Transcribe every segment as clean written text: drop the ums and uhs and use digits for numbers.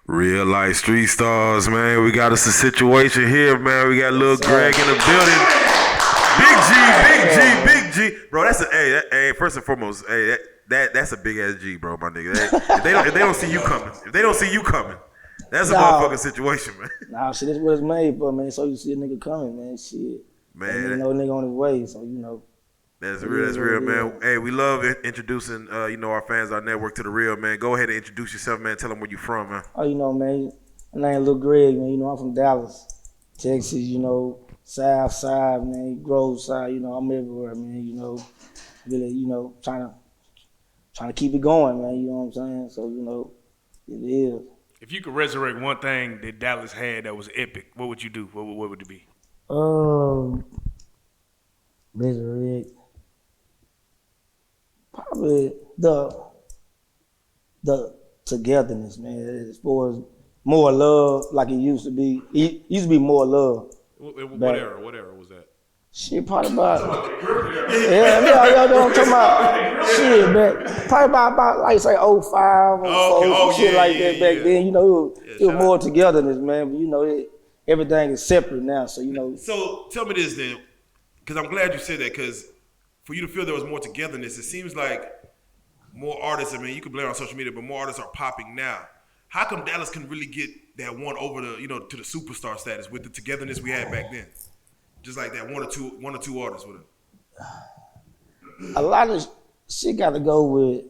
Real life street stars, man. We got us a situation here, man. We got Lil Greg in the building. Big G. Bro, that's hey, first and foremost, hey, that's a big ass G, bro, my nigga. If they don't see you coming, that's a motherfucking situation, man. Nah, shit, that's what it's made for, man. So you see a nigga coming, man. Shit. Man. You know a nigga on his way, so you know. That's real, man. Hey, we love introducing, our fans, our network to the real, man. Go ahead and introduce yourself, man. Tell them where you from, man. Oh, you know, man. My name Lil Greg, man. You know, I'm from Dallas, Texas, you know, South Side, man, Grove Side, you know, I'm everywhere, man, you know. Really, you know, trying to keep it going, man, you know what I'm saying? So, you know, it is. If you could resurrect one thing that Dallas had that was epic, what would you do? What would it be? Resurrect. Probably the togetherness, man. As far as more love, like it used to be. It used to be more love. What era was that? Shit, probably about y'all know what I'm talking about. Shit, man. Probably about like say 05, 04, shit like that back then. You know, it was more togetherness, man. But you know, everything is separate now. So you know. So tell me this then, because I'm glad you said that, because for you to feel there was more togetherness, it seems like more artists, I mean, you can blame it on social media, but more artists are popping now. How come Dallas can really get that one over to the superstar status with the togetherness we had back then? Just like that one or two artists with it. A lot of shit got to go with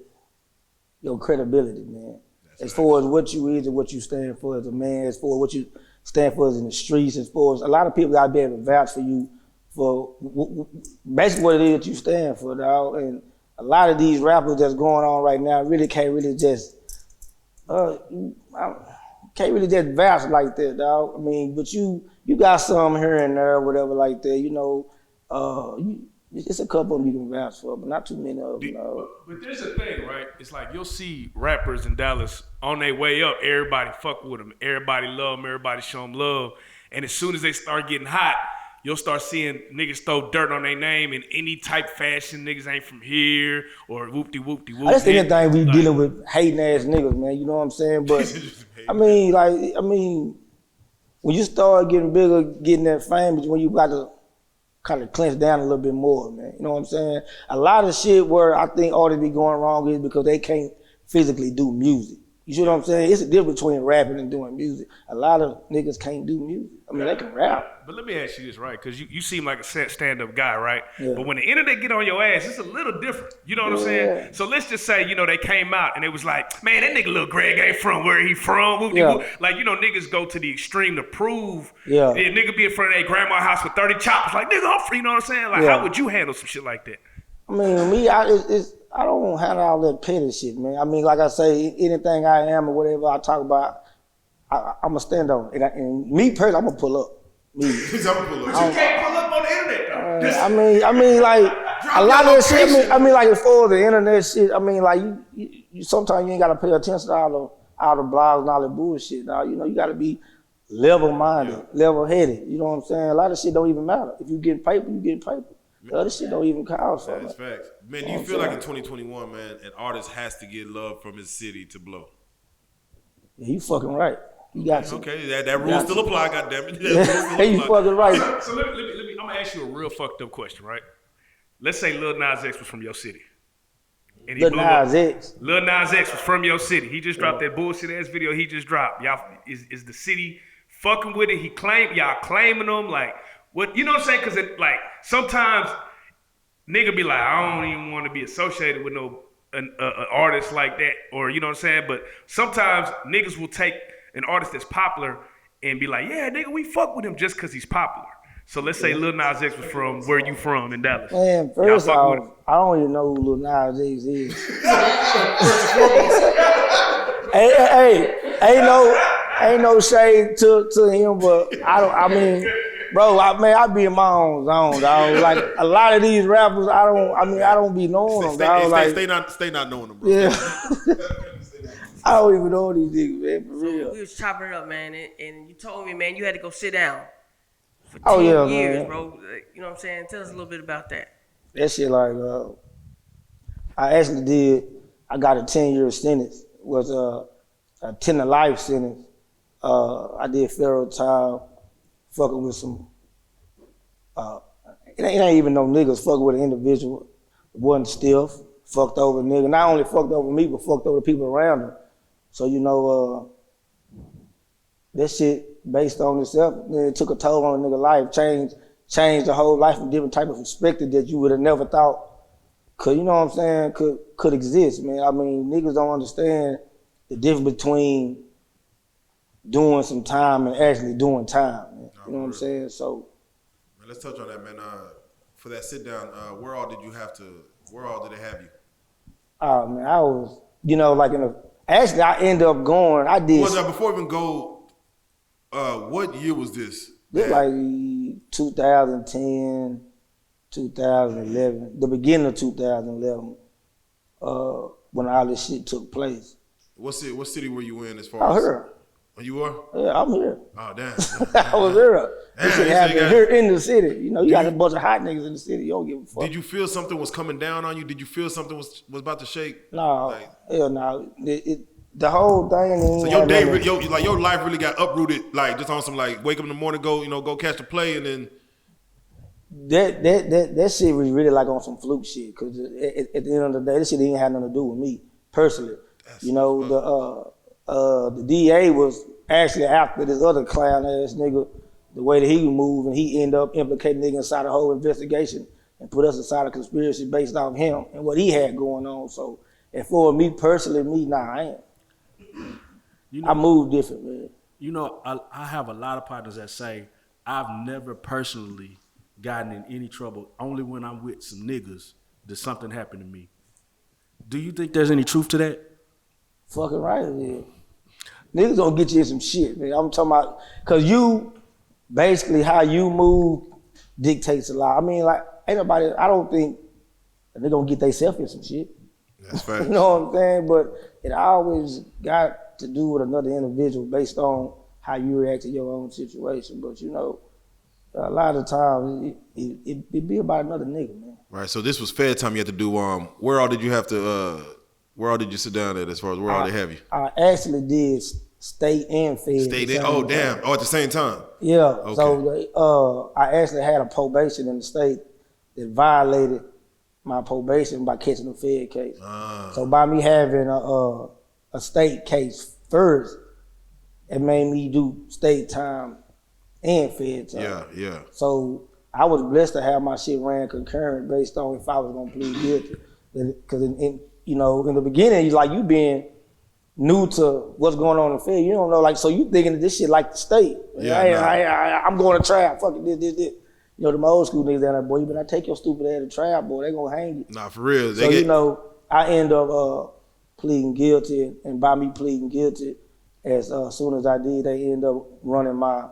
your credibility, man. As far as what you is and what you stand for as a man, as far as what you stand for in the streets, as far as a lot of people got to be able to vouch for you for basically what it is that you stand for, dog. And a lot of these rappers that's going on right now really can't really just vouch like that, dog. I mean, but you got some here and there, whatever like that. You know, it's a couple of them you can vouch for, but not too many of them. But there's a thing, right? It's like you'll see rappers in Dallas on their way up. Everybody fuck with them. Everybody love them. Everybody show them love. And as soon as they start getting hot, you'll start seeing niggas throw dirt on their name in any type fashion. Niggas ain't from here or whoop-de-whoop-de-whoop. That's the thing we dealing with hating ass niggas, man. You know what I'm saying? But I mean, when you start getting bigger, getting that fame, when you got to kind of clench down a little bit more, man. You know what I'm saying? A lot of shit where I think ought to be going wrong is because they can't physically do music. You see what I'm saying? It's a difference between rapping and doing music. A lot of niggas can't do music. I mean, they can rap. But let me ask you this, right? Because you seem like a stand-up guy, right? Yeah. But when the internet get on your ass, it's a little different. You know what I'm saying? So let's just say, they came out and it was like, man, that nigga Lil Greg ain't from where he from. Yeah. Like, niggas go to the extreme to prove. Yeah. Nigga be in front of their grandma's house with 30 choppers. Like, nigga, I'm free. You know what I'm saying? Like, how would you handle some shit like that? I mean, I don't handle all that petty shit, man. I mean, like I say, anything I am or whatever I talk about, I'm going to stand on it. And me personally, I'm going to pull up. But you can't pull up on the internet, though. I mean, like, a lot of that shit, I mean, like, as far as the internet shit, I mean, like, you sometimes you ain't got to pay attention to all the blogs and all the bullshit, dog. You got to be level-minded, level-headed. You know what I'm saying? A lot of shit don't even matter. If you get paper, you get paper. The other shit don't even count for That's facts. Man, do you feel like in 2021, man, an artist has to get love from his city to blow? Yeah, you fucking right. You got to. Okay, that rule still apply, goddammit. You fucking right. So let me, I'm gonna ask you a real fucked up question, right? Let's say Lil Nas X was from your city. And Lil Nas X was from your city. He just dropped that bullshit ass video he just dropped. Y'all, is the city fucking with it? Y'all claiming him? Like, what, you know what I'm saying? Because like sometimes nigga be like, I don't even want to be associated with an artist like that, or you know what I'm saying? But sometimes niggas will take an artist that's popular and be like, yeah, nigga, we fuck with him just because he's popular. So let's say Lil Nas X was from where you from in Dallas. Man, first off, I don't even know who Lil Nas X is. hey, ain't no shade to him, but I mean, bro, I be in my own zone, dog. Like a lot of these rappers, I don't be knowing them, dog. Stay not knowing them, bro. Yeah. I don't even know these niggas, man, for real. We was chopping it up, man, and you told me, man, you had to go sit down for 10 years, man. Bro. You know what I'm saying? Tell us a little bit about that. That shit, like, I actually I got a 10-year sentence. Was 10 to life sentence. I did federal time, fucking with some, it ain't even no niggas, fucking with an individual. Wasn't stiff, fucked over a nigga. Not only fucked over me, but fucked over the people around him. So, you know, that shit based on itself, it took a toll on a nigga life, changed the whole life from different type of perspective that you would have never thought could, you know what I'm saying, could exist, man. I mean, niggas don't understand the difference between doing some time and actually doing time, man. You know what I'm saying? So, man, let's touch on that, man. For that sit down, where all did they have you? Oh man, I was, you know, like actually I ended up going, I did. Before we even go, what year was this? This like 2010, 2011, the beginning of 2011, when all this shit took place. What city were you in as far as? Here. Oh, you were? Yeah, I'm here. Oh, damn. I was here. This shit happened here in the city. You know, you got a bunch of hot niggas in the city. You don't give a fuck. Did you feel something was coming down on you? Did you feel something was about to shake? No, hell no. The whole thing. So your life really got uprooted, like just on some like wake up in the morning, go catch the play, and then. That shit was really like on some fluke shit. Cause at the end of the day, this shit didn't have nothing to do with me personally. That's you know, the DA was actually after this other clown ass nigga, the way that he was moving, he ended up implicating nigga inside the whole investigation and put us inside a conspiracy based off him and what he had going on. So, and for me personally, I ain't. You know, I move different, man. You know, I have a lot of partners that say I've never personally gotten in any trouble. Only when I'm with some niggas does something happen to me. Do you think there's any truth to that? Fucking right it is. Niggas gonna get you in some shit, man. I'm talking about, cause you, basically how you move dictates a lot. I mean, like, ain't nobody, I don't think they gonna get themselves in some shit. That's fact. You know what I'm saying? But it always got to do with another individual based on how you react to your own situation. But you know, a lot of times it be about another nigga, man. Right. So this was fair time you had to do. Where all did you have to? Where all did you sit down at? As far as where all they have you? I actually did state and fed. State in? Oh damn! Oh, at the same time. Yeah. Okay. So I actually had a probation in the state that violated my probation by catching a fed case. So by me having a state case first, it made me do state time and fed time. Yeah. So I was blessed to have my shit ran concurrent based on if I was gonna plead guilty. Because you know, in the beginning, you being new to what's going on in the field. You don't know, like, so you thinking that this shit like the state. I'm going to trial. Fuck it, this. You know, the old school niggas down there, boy, you better take your stupid ass to trial, boy. They gonna hang you. Nah, for real. So, you know, I end up pleading guilty, and by me pleading guilty, as soon as I did, they end up running my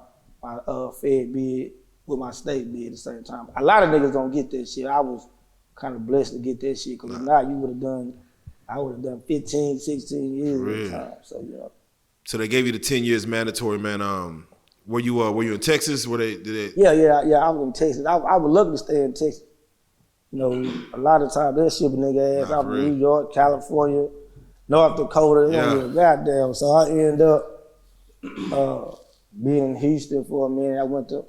fed bid with my state bid at the same time. A lot of niggas don't get that shit. I was kind of blessed to get that shit, because if not, I would have done 15, 16 years at the time. So, you know. So they gave you the 10 years mandatory, man. Were you in Texas? Yeah, I was in Texas. I would love to stay in Texas. You know, a lot of times they'll ship a nigga ass out from New York, California, North Dakota, goddamn. So I ended up being in Houston for a minute. I went to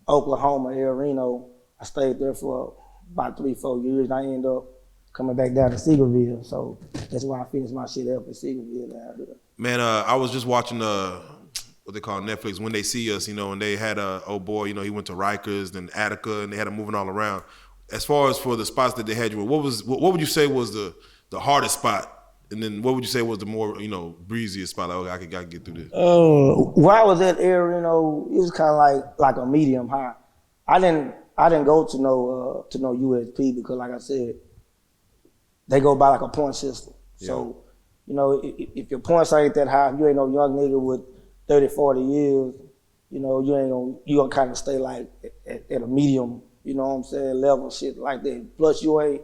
Oklahoma, El Reno. I stayed there for about 3-4 years, and I ended up coming back down to Seagoville. So that's why I finished my shit up in Seagoville down there. Man, I was just watching what they call Netflix, When They See Us, you know, and they had a old boy, you know, he went to Rikers, then Attica, and they had him moving all around. As far as for the spots that they had you in, what would you say was the hardest spot? And then what would you say was the more, you know, breeziest spot? Like, okay, I could get through this. Where I was at there, you know, it was kind of like a medium high. I didn't go to no USP because, like I said, they go by like a point system. Yeah. So, you know, if your points ain't that high, you ain't no young nigga with 30, 40 years, you know, you gonna kind of stay like at a medium, you know what I'm saying, level, shit like that. Plus you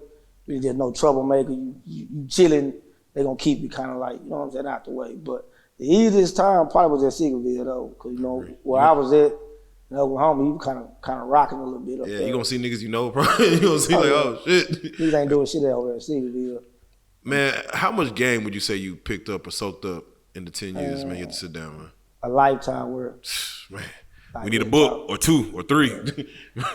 just no troublemaker, you chilling, they gonna keep you kind of like, you know what I'm saying, out the way. But the easiest time probably was at Seagoville though, because, you know, where I was at, in Oklahoma, you kind of rocking a little bit up there. You gonna see niggas you know, bro. You gonna see shit. Niggas ain't doing shit over at Seagoville. Man, how much game would you say you picked up or soaked up in the 10 years, man? You have to sit down, man. A lifetime worth. Man, Like, we need a book or 2 or 3.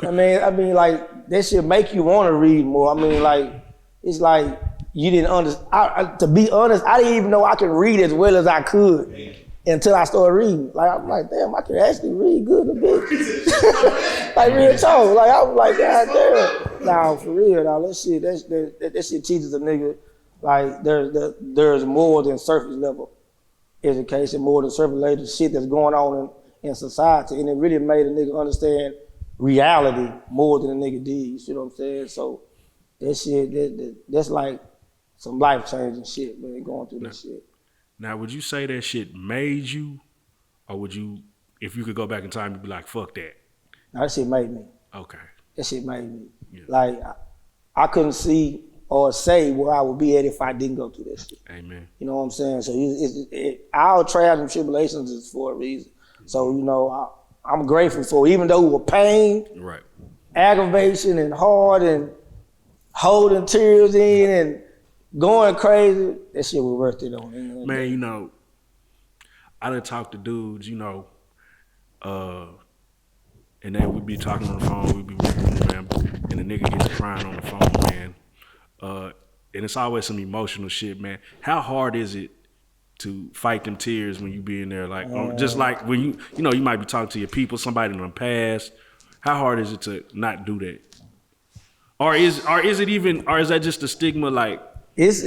I mean, like that shit make you want to read more. I mean, like it's like you didn't understand. To be honest, I didn't even know I could read as well as I could until I started reading. Like I'm like, damn, I can actually read good a bit. Like real talk. Like I was like, God damn. Nah, for real, now that shit teaches a nigga like there's more than surface level education, more than surface level shit that's going on in society, and it really made a nigga understand reality more than a nigga did. You see what I'm saying? So that shit, that's like some life changing shit, man. Going through that shit. Now, would you say that shit made you, or would you, if you could go back in time, you'd be like, fuck that? Now, that shit made me. Okay. That shit made me. Yeah. Like I couldn't see or say where I would be at if I didn't go through that shit. Amen. You know what I'm saying? So our trials and tribulations is for a reason. So, you know, I'm grateful for it. Even though it was pain, right, aggravation and hard and holding tears in and going crazy, that shit was worth it on. Man, you know, I done talked to dudes, you know, and then we'd be talking on the phone, we'd be recording, man, and the nigga gets crying on the phone, man. And it's always some emotional shit, man. How hard is it to fight them tears when you be in there? Like, just like when you know, you might be talking to your people, somebody in the past. How hard is it to not do that? Or is that just a stigma? Like, it's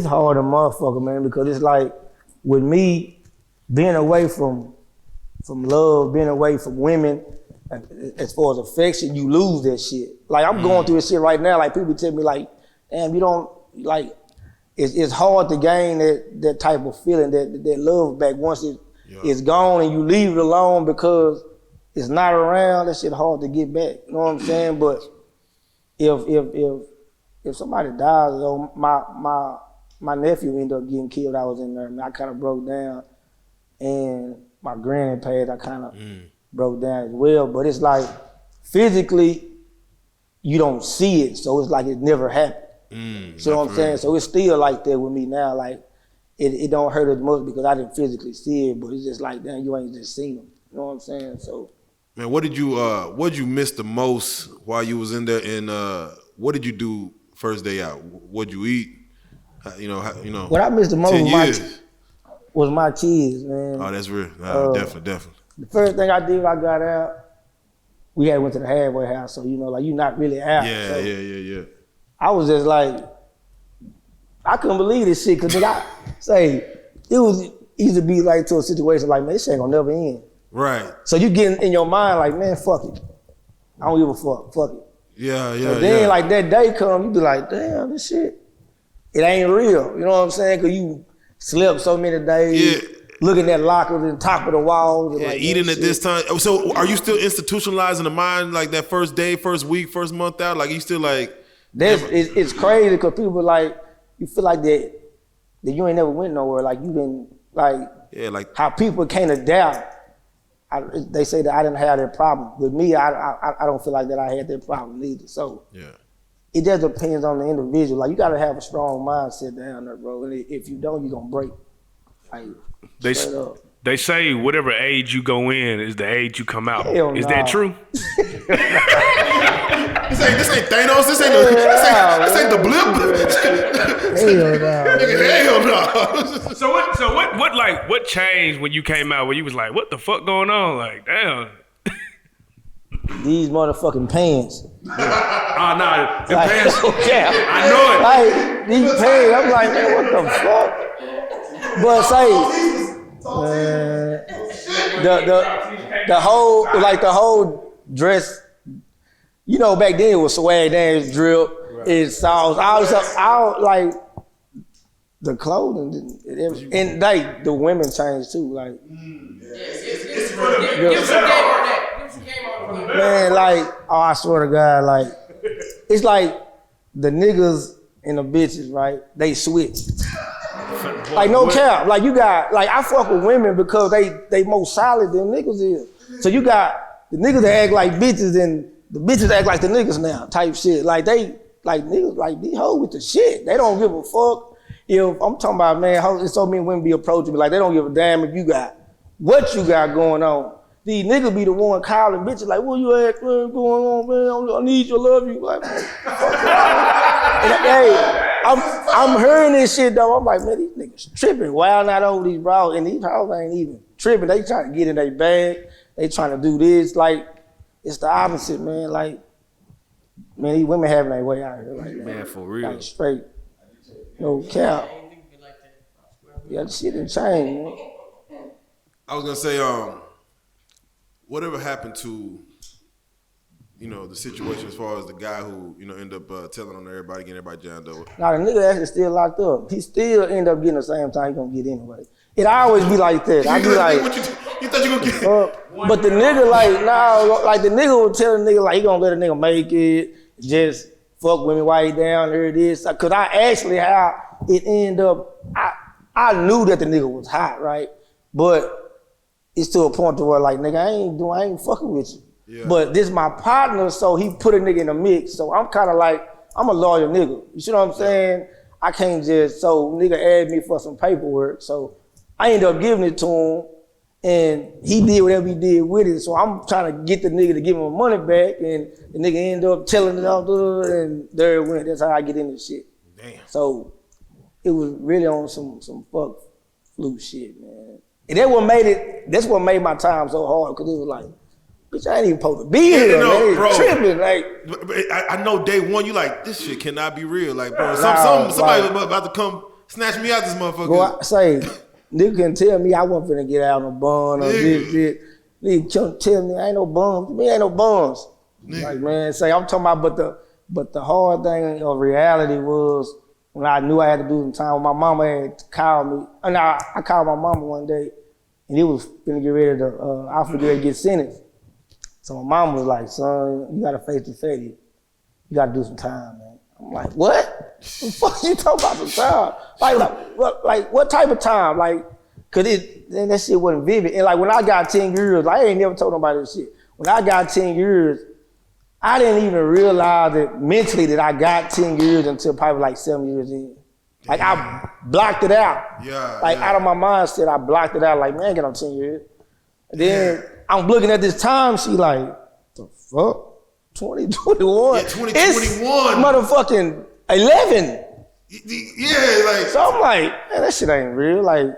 hard a motherfucker, man, because it's like with me being away from love, being away from women, as far as affection, you lose that shit. Like I'm going through this shit right now. Like people tell me like, damn, you don't like. It's hard to gain that type of feeling, that love back once it's gone and you leave it alone because it's not around. That shit hard to get back. You know what I'm saying? But if somebody dies, you know, my nephew ended up getting killed. I was in there, and I kind of broke down, and my granny passed. I kind of broke down as well. But it's like physically, you don't see it, so it's like it never happened. See what I'm saying? So it's still like that with me now. Like it don't hurt as much because I didn't physically see it, but it's just like, damn, you ain't just seen them. You know what I'm saying? So, man, what did you miss the most while you was in there? And what did you do first day out? What'd you eat? You know. What I missed the most was my kids, man. Oh, that's real. Definitely. The first thing I did when I got out, we had went to the halfway house, so you know, like you're not really out. Yeah. I was just like, I couldn't believe this shit, cause I say it was easy to be like to a situation like, man, this shit ain't gonna never end. Right. So you get in your mind like, man, fuck it. I don't give a fuck. Fuck it. Yeah. So then like that day come, you be like, damn, this shit, it ain't real. You know what I'm saying? Cause you slept so many days. Yeah. Looking at lockers and top of the walls. And like, eating at this time. So are you still institutionalized in the mind like that first day, first week, first month out? Like you still like. It's crazy because people like, you feel like that you ain't never went nowhere. Like you been like how people can't adapt. They say that I didn't have that problem. With me, I don't feel like that I had that problem either. So it just depends on the individual. Like you gotta have a strong mindset down there, bro. And if you don't, you're gonna break. Like they say whatever age you go in is the age you come out. Is that true? This ain't Thanos. This ain't the blip. Hell no. So what changed when you came out? Where you was like, what the fuck going on? Like, damn. These motherfucking pants. Oh no, the pants. Yeah, I know it. Like these pants. I'm like, man, what the fuck? But say, the whole dress, you know, back then it was swag dance, drip, it's sauce, all like the clothing and like the women changed too, like. Man, like, oh, I swear to God, like, it's like the niggas and the bitches, right? They switch. Like no cap, like you got, like I fuck with women because they more solid than niggas is. So you got the niggas that act like bitches and the bitches act like the niggas now, type shit. Like like niggas, like these hoes with the shit. They don't give a fuck if I'm talking about, man, it's so many women be approaching me like they don't give a damn if you got what you got going on. These niggas be the one calling bitches like, where you at, man, going on, man? I need you, love you. Like, man, and, hey, I'm hearing this shit though. I'm like, man, these niggas tripping, wild out over these bras, and these hoes ain't even tripping. They trying to get in their bag. They trying to do this. Like, it's the opposite, man. Like, man, these women having their way out here. Like, Man, for real. Like, straight. No cap. Yeah, the shit done changed, man. I was gonna say, whatever happened to, the situation as far as the guy who, end up telling on everybody, getting everybody jammed up? Now the nigga actually still locked up. He still end up getting the same time he gonna get anyway. It always be like that. I be like, you thought you gonna get? but the nigga like, nah, like the nigga will tell the nigga like he gonna let a nigga make it, just fuck with me while he down there, this. Cause I actually, how it end up, I knew that the nigga was hot, right? But it's to a point to where like, nigga, I ain't fucking with you. Yeah. But this my partner, so he put a nigga in the mix. So I'm kind of like, I'm a loyal nigga. You see what I'm saying? I can't just, so nigga asked me for some paperwork. So I ended up giving it to him and he did whatever he did with it. So I'm trying to get the nigga to give him money back and the nigga ended up telling it out and there it went. That's how I get into shit. Damn. So it was really on some fuck flu shit, man. And that's what made my time so hard, cause it was like, bitch, I ain't even supposed to be here, man. Bro, tripping, like. I know day one, you like, this shit cannot be real. Like, bro, somebody was about to come snatch me out this motherfucker. Bro, I say, nigga can tell me I wasn't finna get out on a bun or this shit. Nigga can't tell me I ain't no bums. Me ain't no bums. Nigga. Like, man, say, I'm talking about, but the hard thing of reality was when I knew I had to do some time, when my mama had called me, and I called my mama one day, and it was finna get ready to, I was finna get ready to get sentenced. So my mom was like, son, you gotta face the fatty. You gotta do some time, man. I'm like, what? The fuck you talking about some time? Like what type of time? Like, cause then that shit wasn't vivid. And like when I got 10 years, I ain't never told nobody this shit. When I got 10 years, I didn't even realize that mentally that I got 10 years until probably like 7 years in. Like I blocked it out. Yeah. Like out of my mindset, I blocked it out. Like, man, I get on 10 years. And then I'm looking at this time, she like, the fuck? 2021? Yeah, 2021. It's motherfucking 11. Yeah, like. So I'm like, man, that shit ain't real. Like,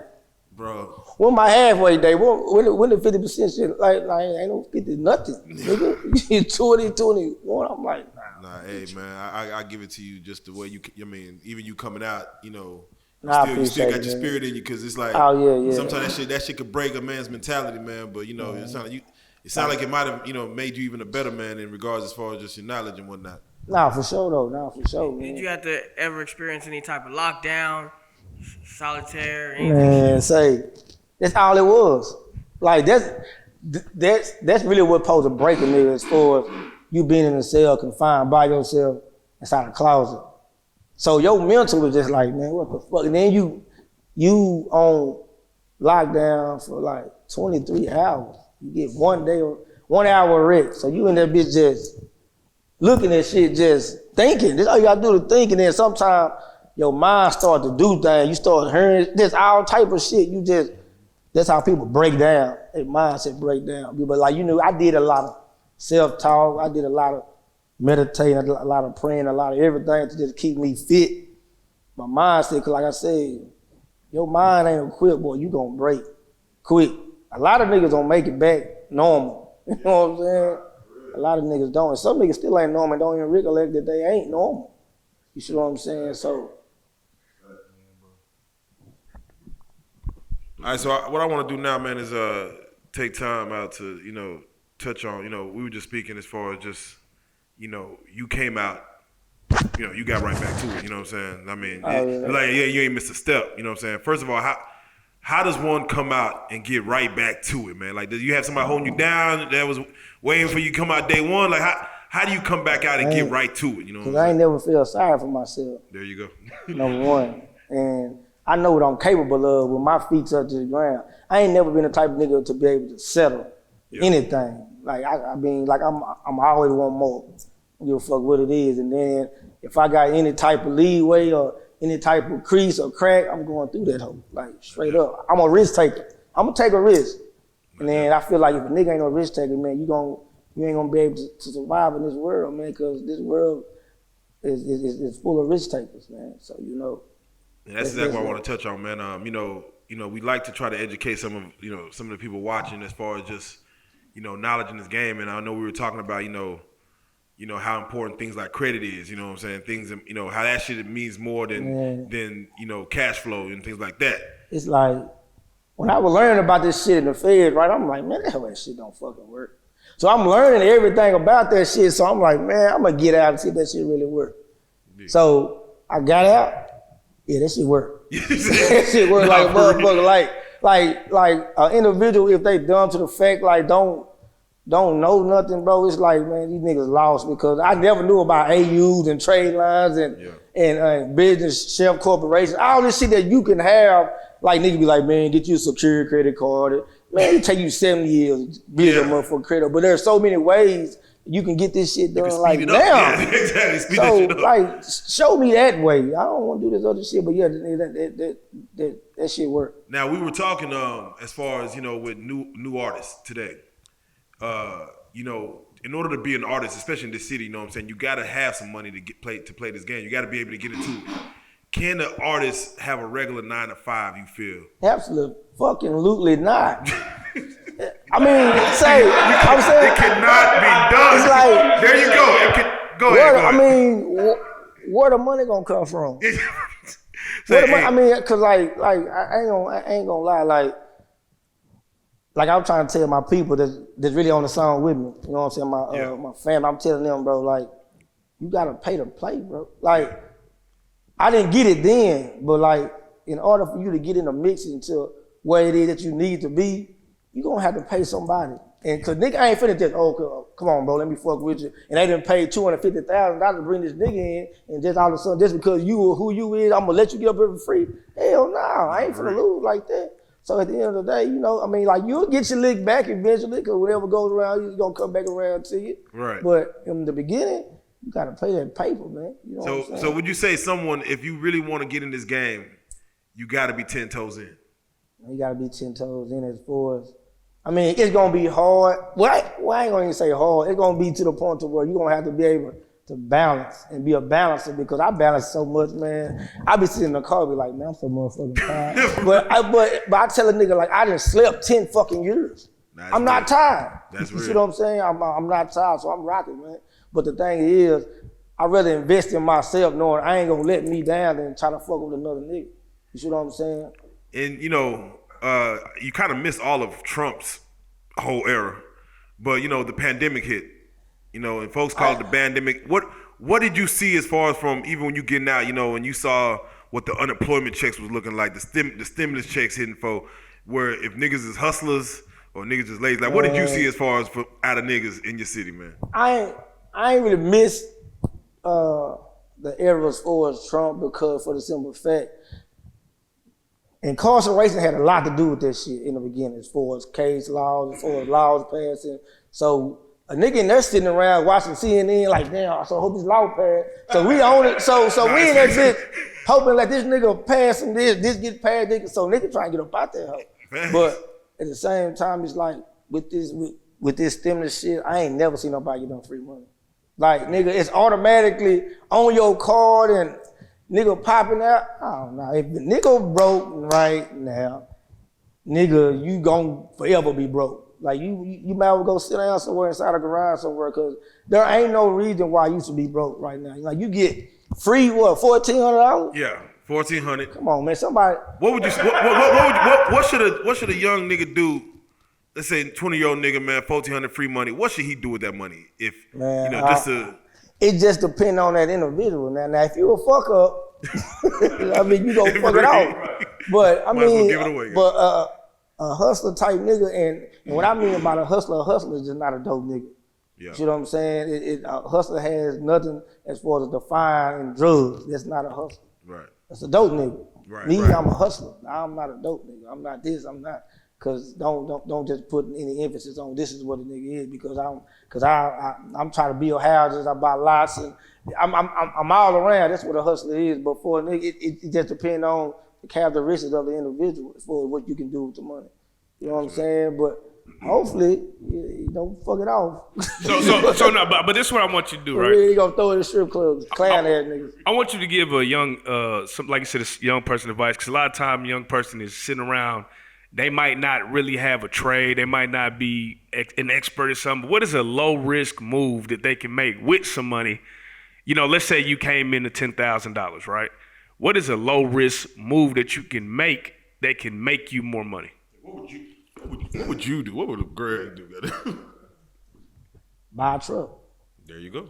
bro. When my halfway day, when the 50% shit, like ain't no 50 nothing. Nigga, 2021, I'm like, nah, hey man, I give it to you just the way even you coming out, you still got your spirit in you, because it's like, oh yeah. Sometimes that shit could break a man's mentality, man. But it sounds like it might have made you even a better man in regards as far as just your knowledge and whatnot. Nah, for sure though. Nah, for sure, man. Did you have to ever experience any type of lockdown, solitaire, anything? Man, say that's all it was. Like that's really what supposed to break a nigga, as far as you being in a cell confined by yourself inside a closet. So your mental was just like, man, what the fuck? And then you on lockdown for like 23 hours. You get 1 day or 1 hour rest. So you in that bitch just looking at shit, just thinking. That's all you gotta do to think. And then sometimes your mind start to do things. You start hearing this all type of shit. That's how people break down. Their mindset break down. But like, I did a lot of self-talk. I did a lot of meditating, a lot of praying, a lot of everything to just keep me fit. My mindset, because like I said, your mind ain't equipped, boy, you gonna break quick. A lot of niggas don't make it back normal. You know what I'm saying? A lot of niggas don't. And some niggas still ain't normal and don't even recollect that they ain't normal. You see what I'm saying? So. All right, so what I want to do now, man, is take time out to, touch on, we were just speaking as far as just, you came out, you got right back to it, you know what I'm saying? I mean, you ain't missed a step, you know what I'm saying? First of all, how does one come out and get right back to it, man? Like, do you have somebody holding you down that was waiting for you to come out day one? Like, how do you come back out and get right to it, Because I ain't never feel sorry for myself. There you go. Number one. And I know what I'm capable of with my feet touch the ground. I ain't never been the type of nigga to be able to settle anything. Like I mean, like I'm always want more. I don't give a fuck what it is. And then if I got any type of leeway or any type of crease or crack, I'm going through that hoe, like straight up. I'm a risk taker. I'm gonna take a risk. And then I feel like if a nigga ain't no risk taker, man, you ain't gonna be able to survive in this world, man, because this world is full of risk takers, man. So And that's exactly what I want to touch on, man. We like to try to educate some of the people watching as far as just knowledge in this game. And I know we were talking about how important things like credit is. You know what I'm saying? Things how that shit means more than cash flow and things like that. It's like when I was learning about this shit in the Fed, right? I'm like, man, that shit don't fucking work. So I'm learning everything about that shit. So I'm like, man, I'm gonna get out and see if that shit really work. Yeah. So I got out. Yeah, that shit work. That shit work like a motherfucker. Like an individual, if they dumb to the fact, like don't know nothing, bro. It's like, man, these niggas lost because I never knew about AUs and trade lines and business shell corporations. All this shit that you can have, like niggas be like, man, get you a secure credit card. Man, it take you 70 years to build a motherfucking credit. But there's so many ways you can get this shit done like now. Yeah, exactly. Speed so that shit up. like, show me that way. I don't want to do this other shit, but yeah, that shit work. Now we were talking as far as with new artists today. In order to be an artist, especially in this city, you know what I'm saying, you gotta have some money to play this game. You gotta be able to get into it. Can the artist have a regular 9 to 5, you feel? Absolutely not. I mean, I'm saying it cannot be done. It's like, there you go. Go ahead. I mean, where the money gonna come from? I mean, cause like I ain't gonna lie, like I'm trying to tell my people that's really on the song with me. You know what I'm saying? My family, I'm telling them, bro, like, you gotta pay to play, bro. Like, I didn't get it then, but like, in order for you to get in the mix into where it is that you need to be, you gonna have to pay somebody. And cause nigga ain't finna just, come on, bro, let me fuck with you. And they done paid $250,000 to bring this nigga in, and just all of a sudden, just because you are who you is, I'm gonna let you get up here for free. Hell no, I ain't finna lose like that. So at the end of the day, I mean, like, you'll get your lick back eventually, cause whatever goes around, you're gonna come back around to you. Right. But in the beginning, you gotta pay that paper, man. You know what I'm saying? So would you say someone, if you really want to get in this game, you gotta be 10 toes in? You gotta be 10 toes in as far as, I mean, it's gonna be hard. Well, I ain't gonna even say hard. It's gonna be to the point to where you're gonna have to be able to balance and be a balancer, because I balance so much, man. I be sitting in the car and be like, man, I'm so motherfucking tired. but I tell a nigga, like, I done slept 10 fucking years. I'm not tired. That's you real. See what I'm saying? I'm not tired, so I'm rocking, man. But the thing is, I'd rather invest in myself knowing I ain't gonna let me down than try to fuck with another nigga. You see what I'm saying? And you kind of miss all of Trump's whole era, but the pandemic hit, and folks call it the pandemic. What did you see as far as from even when you getting out, and you saw what the unemployment checks was looking like, the stimulus checks hitting for, where if niggas is hustlers or niggas is lazy, like what did you see as far as out of niggas in your city, man? I ain't really miss the era as far as Trump, because for the simple fact, incarceration had a lot to do with that shit in the beginning, as far as case laws, as far as laws passing. So a nigga in there sitting around watching CNN like, damn, so I hope this law passed. So we own it. So we in that bitch hoping like this nigga pass and this get passed. So nigga trying to get up out there. But at the same time, it's like with this stimulus shit, I ain't never seen nobody get no free money. Like, nigga, it's automatically on your card and nigga popping out. I don't know. If the nigga broke right now, nigga, you gon' forever be broke. Like, you might well go sit down somewhere inside a garage somewhere, because there ain't no reason why you should be broke right now. Like, you get free, what, $1,400? Yeah, $1,400. Come on, man, somebody. What should a young nigga do? Let's say 20-year-old nigga, man, $1,400 free money. What should he do with that money? If, man, it just depends on that individual. Now, if you a fuck up, I mean, you gonna fuck it out. But I mean, give it away, a hustler type nigga, and what I mean about a hustler is just not a dope nigga. Yeah. You know what I'm saying? A hustler has nothing as far as defined drugs. That's not a hustler. Right. That's a dope nigga. Right. Me, right. I'm a hustler. I'm not a dope nigga. I'm not this. I'm not. Cause don't just put any emphasis on this is what a nigga is because I'm trying to build houses, I buy lots, and I'm all around. That's what a hustler is. But for a nigga, it just depends on the characteristics of the individual as far as what you can do with the money. You know what I'm saying? But hopefully you don't fuck it off. So no, but this is what I want you to do, right? You gonna throw it in the strip club, clown ass niggas. I want you to give a young, like you said, a young person advice because a lot of time a young person is sitting around. They might not really have a trade. They might not be an expert at something. What is a low risk move that they can make with some money? You know, let's say you came in to $10,000, right? What is a low risk move that you can make that can make you more money? What would you do? What would Lil Greg do? Buy a truck. There you go.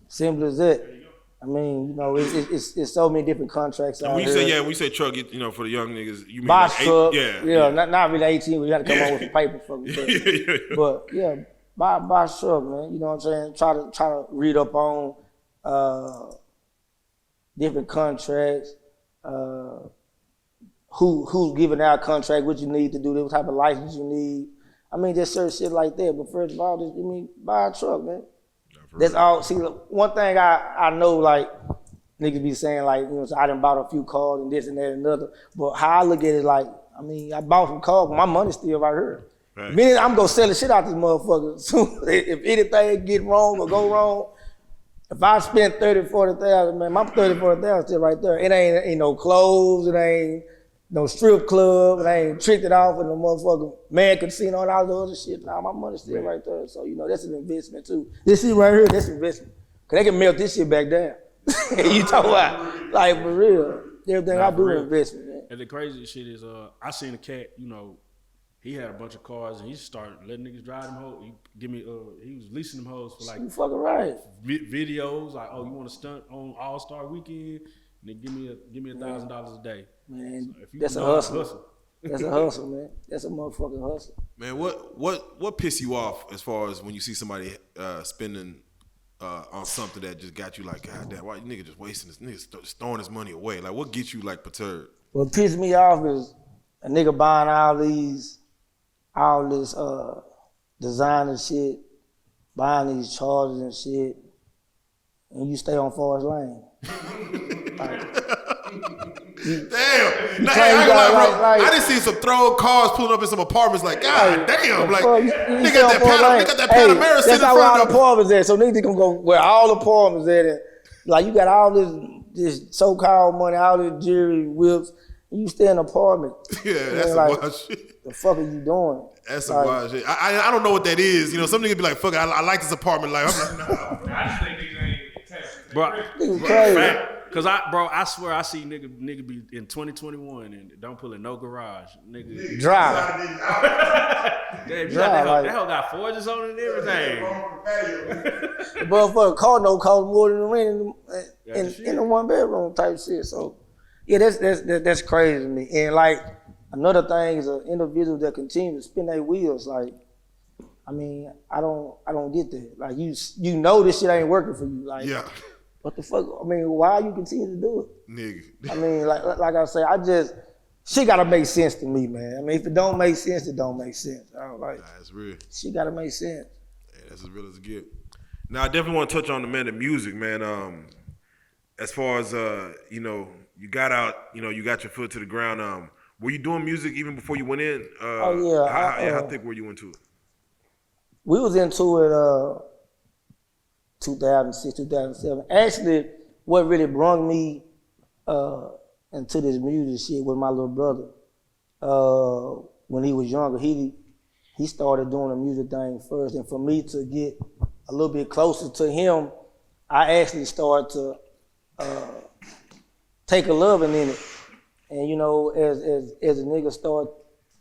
Simple as that. I mean, you know, it's so many different contracts out when you here. when you say truck, you know, for the young niggas, you mean buy like truck. yeah. Not really 18, but you got to come on with some paper for me. But yeah, buy a truck, man. You know what I'm saying? Try to read up on different contracts. Who's giving out contract? What you need to do? What type of license you need? I mean, just certain shit like that. But first of all, buy a truck, man. That's all. See, look, one thing I know, like, niggas be saying, like, you know, I done bought a few cars and this and that and another. But how I look at it, like, I mean, I bought some cars, but my money's still right here. Right. Meaning I'm gonna sell the shit out this motherfucker. So if anything get wrong or go wrong, if I spend 30, 40,000, man, my 30, 40,000 still right there. It ain't no clothes, it ain't no strip club, it ain't tricked it off with no motherfucking man casino and all the other shit. Nah, my money's still right there. So, you know, that's an investment too. This shit right here, that's investment. Cause they can melt this shit back down. You talk about, like, for real. Everything I do is investment, man. And the crazy shit is, I seen a cat, you know, he had a bunch of cars and he started letting niggas drive them hoes. He was leasing them hoes for like, you fucking right. Videos, like, oh, you want to stunt on All-Star Weekend? And then give me $1,000 a day. Man, so that's a hustle. That's a hustle, man. That's a motherfucking hustle. Man, what piss you off as far as when you see somebody spending on something that just got you like, God damn, why you nigga just wasting this? Nigga just throwing his money away. Like, what gets you like perturbed? What pisses me off is a nigga buying all this designer shit, buying these chargers and shit, and you stay on Forest Lane. Damn. I done seen some throwing cars pulling up in some apartments like, God damn. Like, they got that Panamera sitting in front of them. That's how all the apartments at. So niggas gonna go where all the apartments at. And, like, you got all this so-called money, all this jewelry, whips, and you stay in an apartment. Yeah, that's some wild shit. The fuck are you doing? That's some wild shit. I don't know what that is. You know, some niggas be like, fuck it, I like this apartment life. I'm like, nah. I just think these ain't taxes. Bro, crazy. Cause I swear I see nigga be in 2021 and don't pull in no garage. Nigga drive. Damn, that hell got forges on it and everything. The motherfucker car no cost more than the rent in the one bedroom type shit. So yeah, that's crazy to me. And like another thing is an individual that continues to spin their wheels. Like, I mean, I don't get that. Like you know this shit ain't working for you. Like, yeah. What the fuck? I mean, why you continue to do it? Nigga. I mean, like I say, shit gotta make sense to me, man. I mean, if it don't make sense, it don't make sense. I don't like. Nah, that's real. Shit gotta make sense. Yeah, that's as real as it get. Now, I definitely want to touch on the music, man. As far as you know, you got out, you know, you got your foot to the ground. Were you doing music even before you went in? Oh yeah. How thick were you into it? We was into it. 2006, 2007. Actually, what really brought me into this music shit was my little brother. When he was younger, he started doing the music thing first, and for me to get a little bit closer to him, I actually started to take a loving in it. And you know, as a nigga start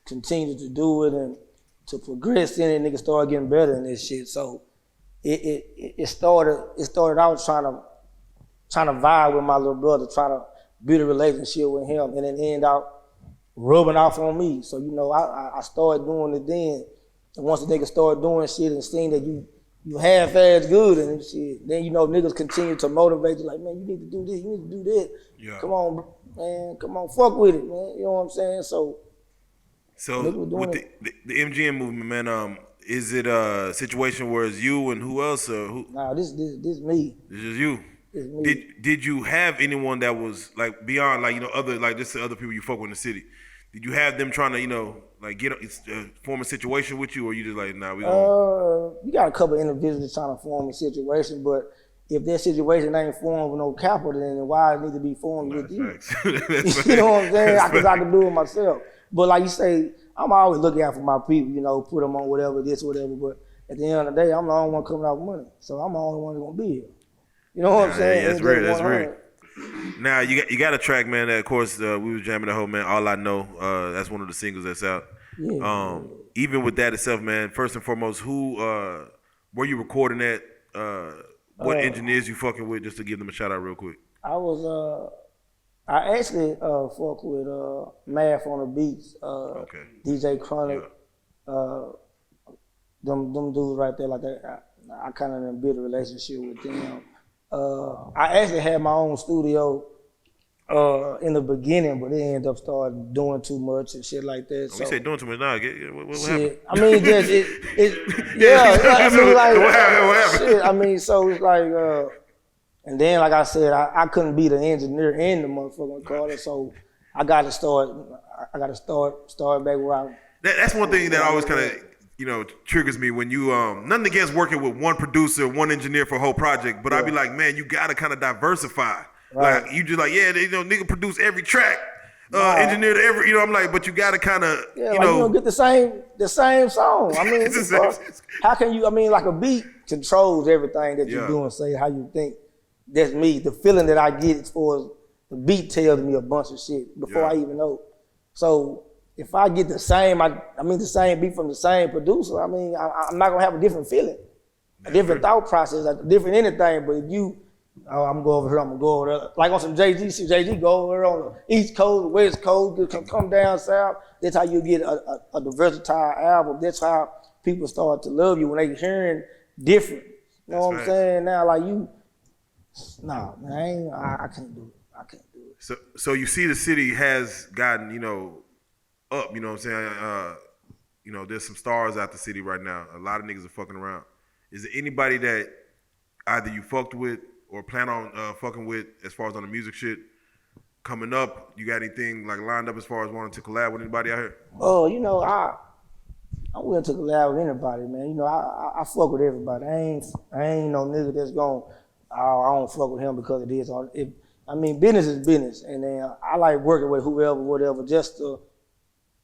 continue to do it and to progress in it, nigga start getting better in this shit. So it started out trying to vibe with my little brother, trying to build a relationship with him, and then end up rubbing off on me. So, you know, I started doing it then. And once the niggas started doing shit and seeing that you half-ass good and shit, then, you know, niggas continue to motivate you like, man, you need to do this, you need to do that. Yeah. Come on, man, come on, fuck with it, man. You know what I'm saying? So So Niggas was doing with the MGM movement, man, is it a situation where it's you and who else? Or who? Nah, this me. This is you. It's me. Did you have anyone that was like beyond like other like just the other people you fuck with in the city? Did you have them trying to like get form a situation with you, or you just like nah we gonna? You got a couple individuals trying to form a situation, but if that situation ain't formed with no capital, then why it need to be formed with you? You know what I'm saying? Because I can do it myself. But like you say, I'm always looking out for my people, put them on whatever, this, whatever. But at the end of the day, I'm the only one coming out with money. So I'm the only one that's going to be here. You know what I'm saying? Yeah, that's real. That's real. Now, you got a track, man, that, of course, we was jamming the whole, man, All I Know. That's one of the singles that's out. Yeah. Even with that itself, man, first and foremost, who were you recording at? What engineers you fucking with, just to give them a shout out real quick? I actually fuck with Math on the Beats, DJ Chronic, them dudes right there, like that. I kind of in a bit of relationship with them. I actually had my own studio in the beginning, but it ended up starting doing too much and shit like that. So, you say doing too much now? What happened? I mean, just I mean, like what happened? Shit, I mean, so it's like, and then like I said, I couldn't be the engineer and the motherfucking caller, so I got to start back where I. That's one thing that always kind of triggers me when you nothing against working with one producer, one engineer for a whole project, but I'd be like, man, you got to kind of diversify. Right. Like you just like, nigga produce every track, engineer every, I'm like, but you gotta kind of, you don't get the same song. I mean, how can you? I mean, like a beat controls everything that you do and say how you think. That's me. The feeling that I get as far as the beat tells me a bunch of shit before I even know. So if I get the same, the same beat from the same producer, I'm not gonna have a different feeling, a different thought process, a different anything. But if you I'm gonna go over here, I'm gonna go over there. Like on some JG go over there on the East Coast, West Coast, come down south. That's how you get a versatile album. That's how people start to love you when they hearing different. You know what I'm saying? Now, like you, man, I can't do it. I can't do it. So you see the city has gotten, up, you know what I'm saying? There's some stars out the city right now. A lot of niggas are fucking around. Is there anybody that either you fucked with or plan on fucking with as far as on the music shit coming up? You got anything like lined up as far as wanting to collab with anybody out here? Oh, I'm willing to collab with anybody, man. I fuck with everybody. I ain't no nigga that's going, I don't fuck with him because of this. Business is business. And then I like working with whoever, whatever, just to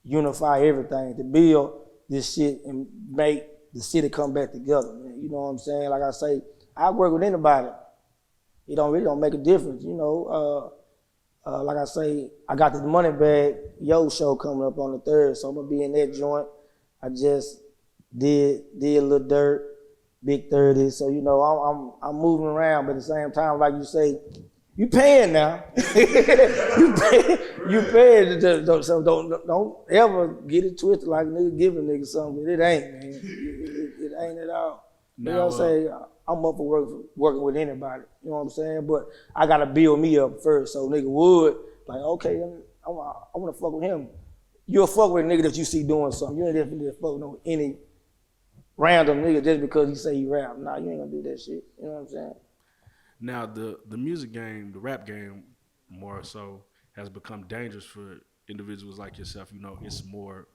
unify everything, to build this shit and make the city come back together, man. You know what I'm saying? Like I say, I work with anybody. It don't make a difference, like I say, I got the Money Bag show coming up on the 3rd, so I'm gonna be in that joint. I just did a little dirt, big 30, so I'm moving around, but at the same time, like you say, you paying now. you paying, so don't ever get it twisted like a nigga giving nigga something. It ain't, man. It ain't at all. Now, say I'm up for working with anybody. You know what I'm saying? But I gotta build me up first. So nigga would like, okay, I wanna fuck with him. You'll fuck with a nigga that you see doing something. You ain't definitely fuck with any random nigga just because he say he rap. Nah, you ain't gonna do that shit. You know what I'm saying? Now the music game, the rap game, more so has become dangerous for individuals like yourself. It's more,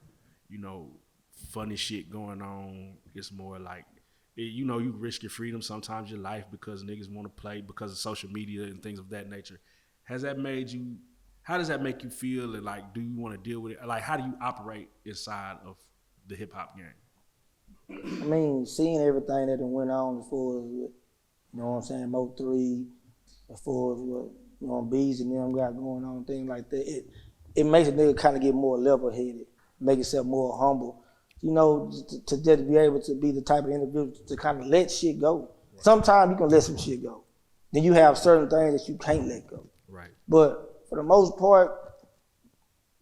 funny shit going on. It's more like, you risk your freedom, sometimes your life, because niggas want to play because of social media and things of that nature. How does that make you feel, and like, do you want to deal with it? Like, how do you operate inside of the hip hop game? Seeing everything that went on before, you know what I'm saying, MO3, before what Bees and them got going on, things like that, it makes a nigga kind of get more level-headed, make yourself more humble. To just be able to be the type of individual to kind of let shit go. Sometimes you can let some shit go. Then you have certain things that you can't let go. Right. But for the most part,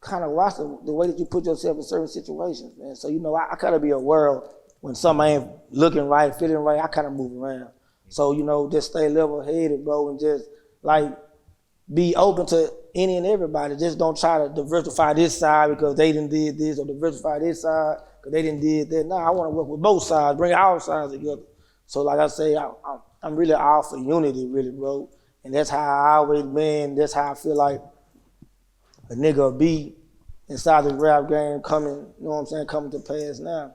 kind of watch the way that you put yourself in certain situations, man. So, I kind of be aware of when something ain't looking right, feeling right, I kind of move around. So, just stay level-headed, bro, and just, like, be open to any and everybody. Just don't try to diversify this side because they didn't did this, or diversify this side because they didn't did that. Nah, I want to work with both sides, bring our sides together. So like I say, I'm really all for unity, really, bro. And that's how I always been. That's how I feel like a nigga will be inside the rap game coming, you know what I'm saying, coming to pass now.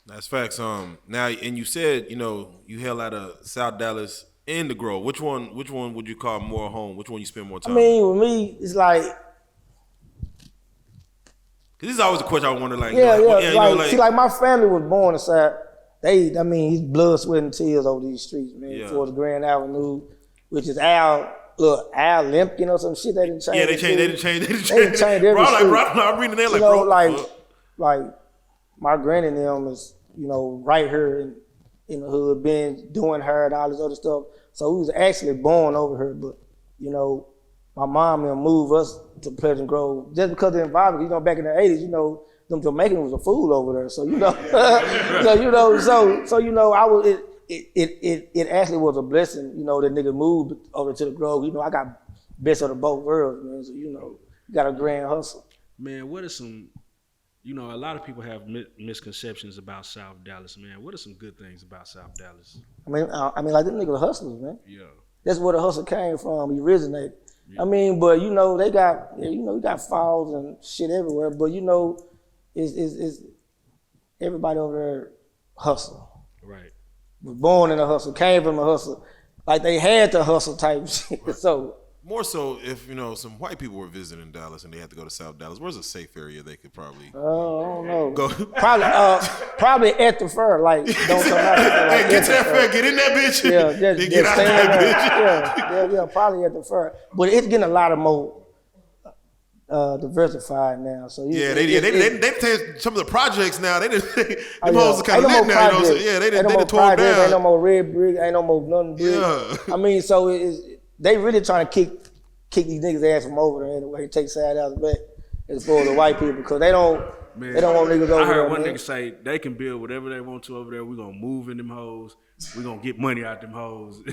That's facts. Now, and you said, you hail out of South Dallas and the Grove. Which one would you call more home? Which one you spend more time? I mean, with me, it's like, this is always a question I wonder. Like, see, like my family was born inside. It's blood, sweat, and tears over these streets, man. Yeah. Towards Grand Avenue, which is Al Limpkin or some shit. They didn't change. Yeah, they didn't change. They didn't change every street. I'm reading that like, like my granny and them is, right here in the hood, been doing her and all this other stuff. So we was actually born over here, but my mom and moved us to Pleasant Grove just because of the environment. Back in the 80s, them Jamaicans was a fool over there. So I was. It actually was a blessing, that nigga moved over to the Grove. I got best of the both worlds, man. So you got a grand hustle. Man, what are some? A lot of people have misconceptions about South Dallas, man. What are some good things about South Dallas? I mean, like them niggas hustlers, man. Yeah. That's where the hustle came from. He originated. Yeah. But they got, you got falls and shit everywhere. But is everybody over there hustle. Right. Was born in a hustle, came from a hustle. Like they had to hustle type shit. Right. So more so if some white people were visiting Dallas and they had to go to South Dallas, where's a safe area they could probably I don't know. Go? Probably at the fair, like don't come out. Hey, get to that fair, get in that bitch. Yeah, just get out that bitch. Yeah, probably at the fair. But it's getting a lot of more diversified now. So they changed some of the projects now. They didn't. Them hoes are kind of lit now. They didn't tore down. Ain't no more red brick. Ain't no more nothing brick. Yeah. So they really trying to kick these niggas' ass from over there anyway. Take side out back as far as the white people because they don't want niggas over there. I heard one nigga say they can build whatever they want to over there. We gonna move in them hoes. We gonna get money out them hoes. He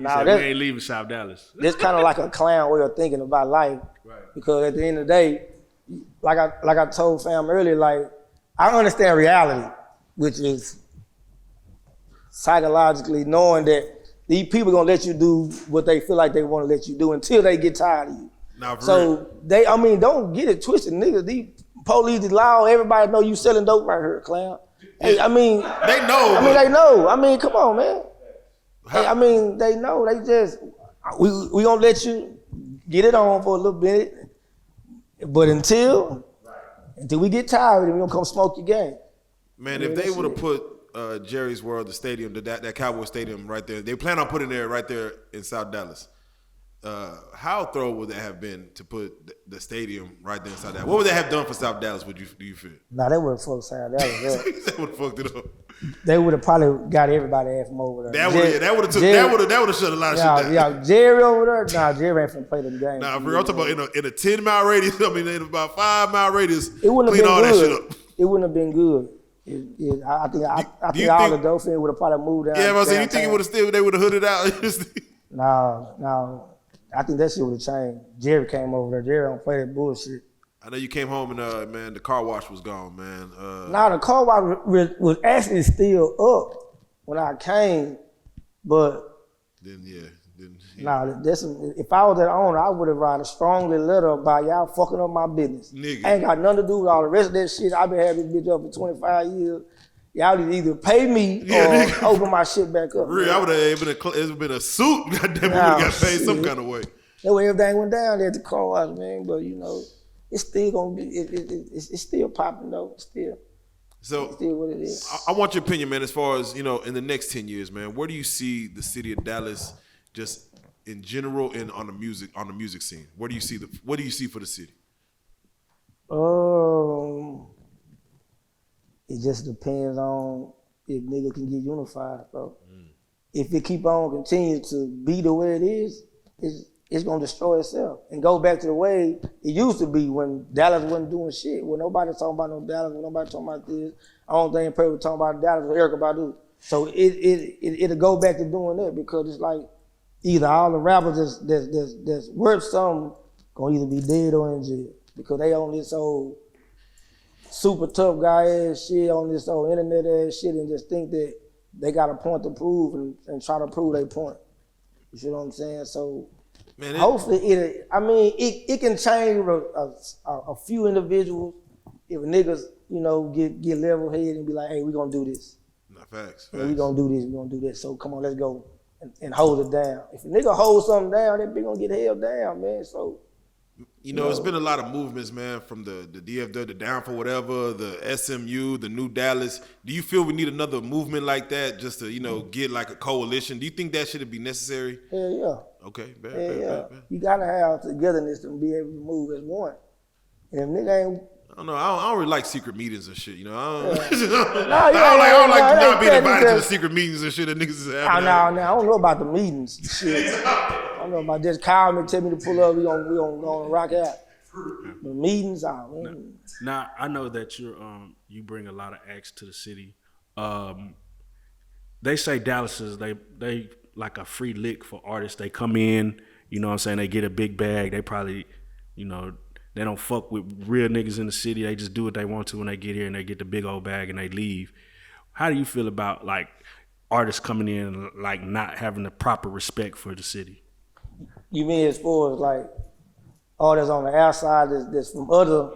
said we ain't leaving South Dallas. It's kind of like a clown way of thinking about life. Right. Because at the end of the day, like I told fam earlier, like I understand reality, which is psychologically knowing that these people gonna let you do what they feel like they want to let you do until they get tired of you. Don't get it twisted, niggas. These police, the law, everybody know you selling dope right here, clown. Hey, they know. They know. Come on, man. Hey, they know. They just we gonna let you get it on for a little bit, but until we get tired of it, we gonna come smoke your game. Man, if they would have put Jerry's World, the stadium, that Cowboy Stadium right there, they plan on putting it right there in South Dallas. How thorough would that have been to put the stadium right there in South Dallas? What would they have done for South Dallas? Do you feel? Nah, they would have fucked South Dallas up. They would have fucked it up. They would have probably got everybody ass from over there. That would have shut a lot of shit down. Yeah, Jerry over there. Nah, Jerry ain't finna play them games. Nah, I'm talking about in a 10-mile radius. In about 5-mile radius. It wouldn't clean have been all good. that shit up. It wouldn't have been good. I think all the Dolphins would have probably moved down. Yeah, but you think they would have hooded out? No. I think that shit would have changed. Jerry came over there. Jerry don't play that bullshit. I know you came home and man, the car wash was gone, man. The car wash was actually still up when I came, but if I was that owner, I would have written a strongly letter about y'all fucking up my business. Nigga. Ain't got nothing to do with all the rest of that shit. I've been having this bitch up for 25 years. Y'all need to either pay me or open my shit back up. Really, I would have been a suit. Goddamn, we would have got paid some kind of way. That way everything went down there at the car wash, man. But it's still gonna be. It's still popping though. It's still what it is. I want your opinion, man. As far as in the next 10 years, man, where do you see the city of Dallas, just in general and on the music scene? What do you see for the city? It just depends on if niggas can get unified, bro. If it keep on continuing to be the way it is, it's gonna destroy itself and go back to the way it used to be when Dallas wasn't doing shit. When nobody talking about no Dallas, when nobody talking about this. I don't think people talking about Dallas with Erykah Badu. So it'll go back to doing that because it's like either all the rappers that's worth something gonna either be dead or in jail because they on this old super tough guy ass shit, on this old internet ass shit, and just think that they got a point to prove and try to prove their point. You see what I'm saying? So man, hopefully it can change a few individuals if niggas, you know, get level headed and be like, hey, we gonna do this. No, facts. Yeah, we gonna do this, we gonna do this. So come on, let's go and hold it down. If a nigga hold something down, that bitch gonna get held down, man. So you know, it's been a lot of movements, man, from the DFW, the Down for Whatever, the SMU, the New Dallas. Do you feel we need another movement like that just to, you know, get like a coalition? Do you think that should be necessary? Hell yeah. Okay, bad. You gotta have togetherness to be able to move as one. And if nigga ain't, I don't know. I don't really like secret meetings and shit. You know, I don't I like not being invited to the secret meetings and shit that niggas is having. I don't know about the meetings. Shit. I don't know about just call me, tell me to pull up. We gonna go and rock out. The meetings, Now I know that you bring a lot of acts to the city. They say Dallas is they like a free lick for artists. They come in, you know what I'm saying. They get a big bag. They probably, you know. They don't fuck with real niggas in the city. They just do what they want to when they get here and they get the big old bag and they leave. How do you feel about like artists coming in and like not having the proper respect for the city? You mean as far as like artists on the outside that's from other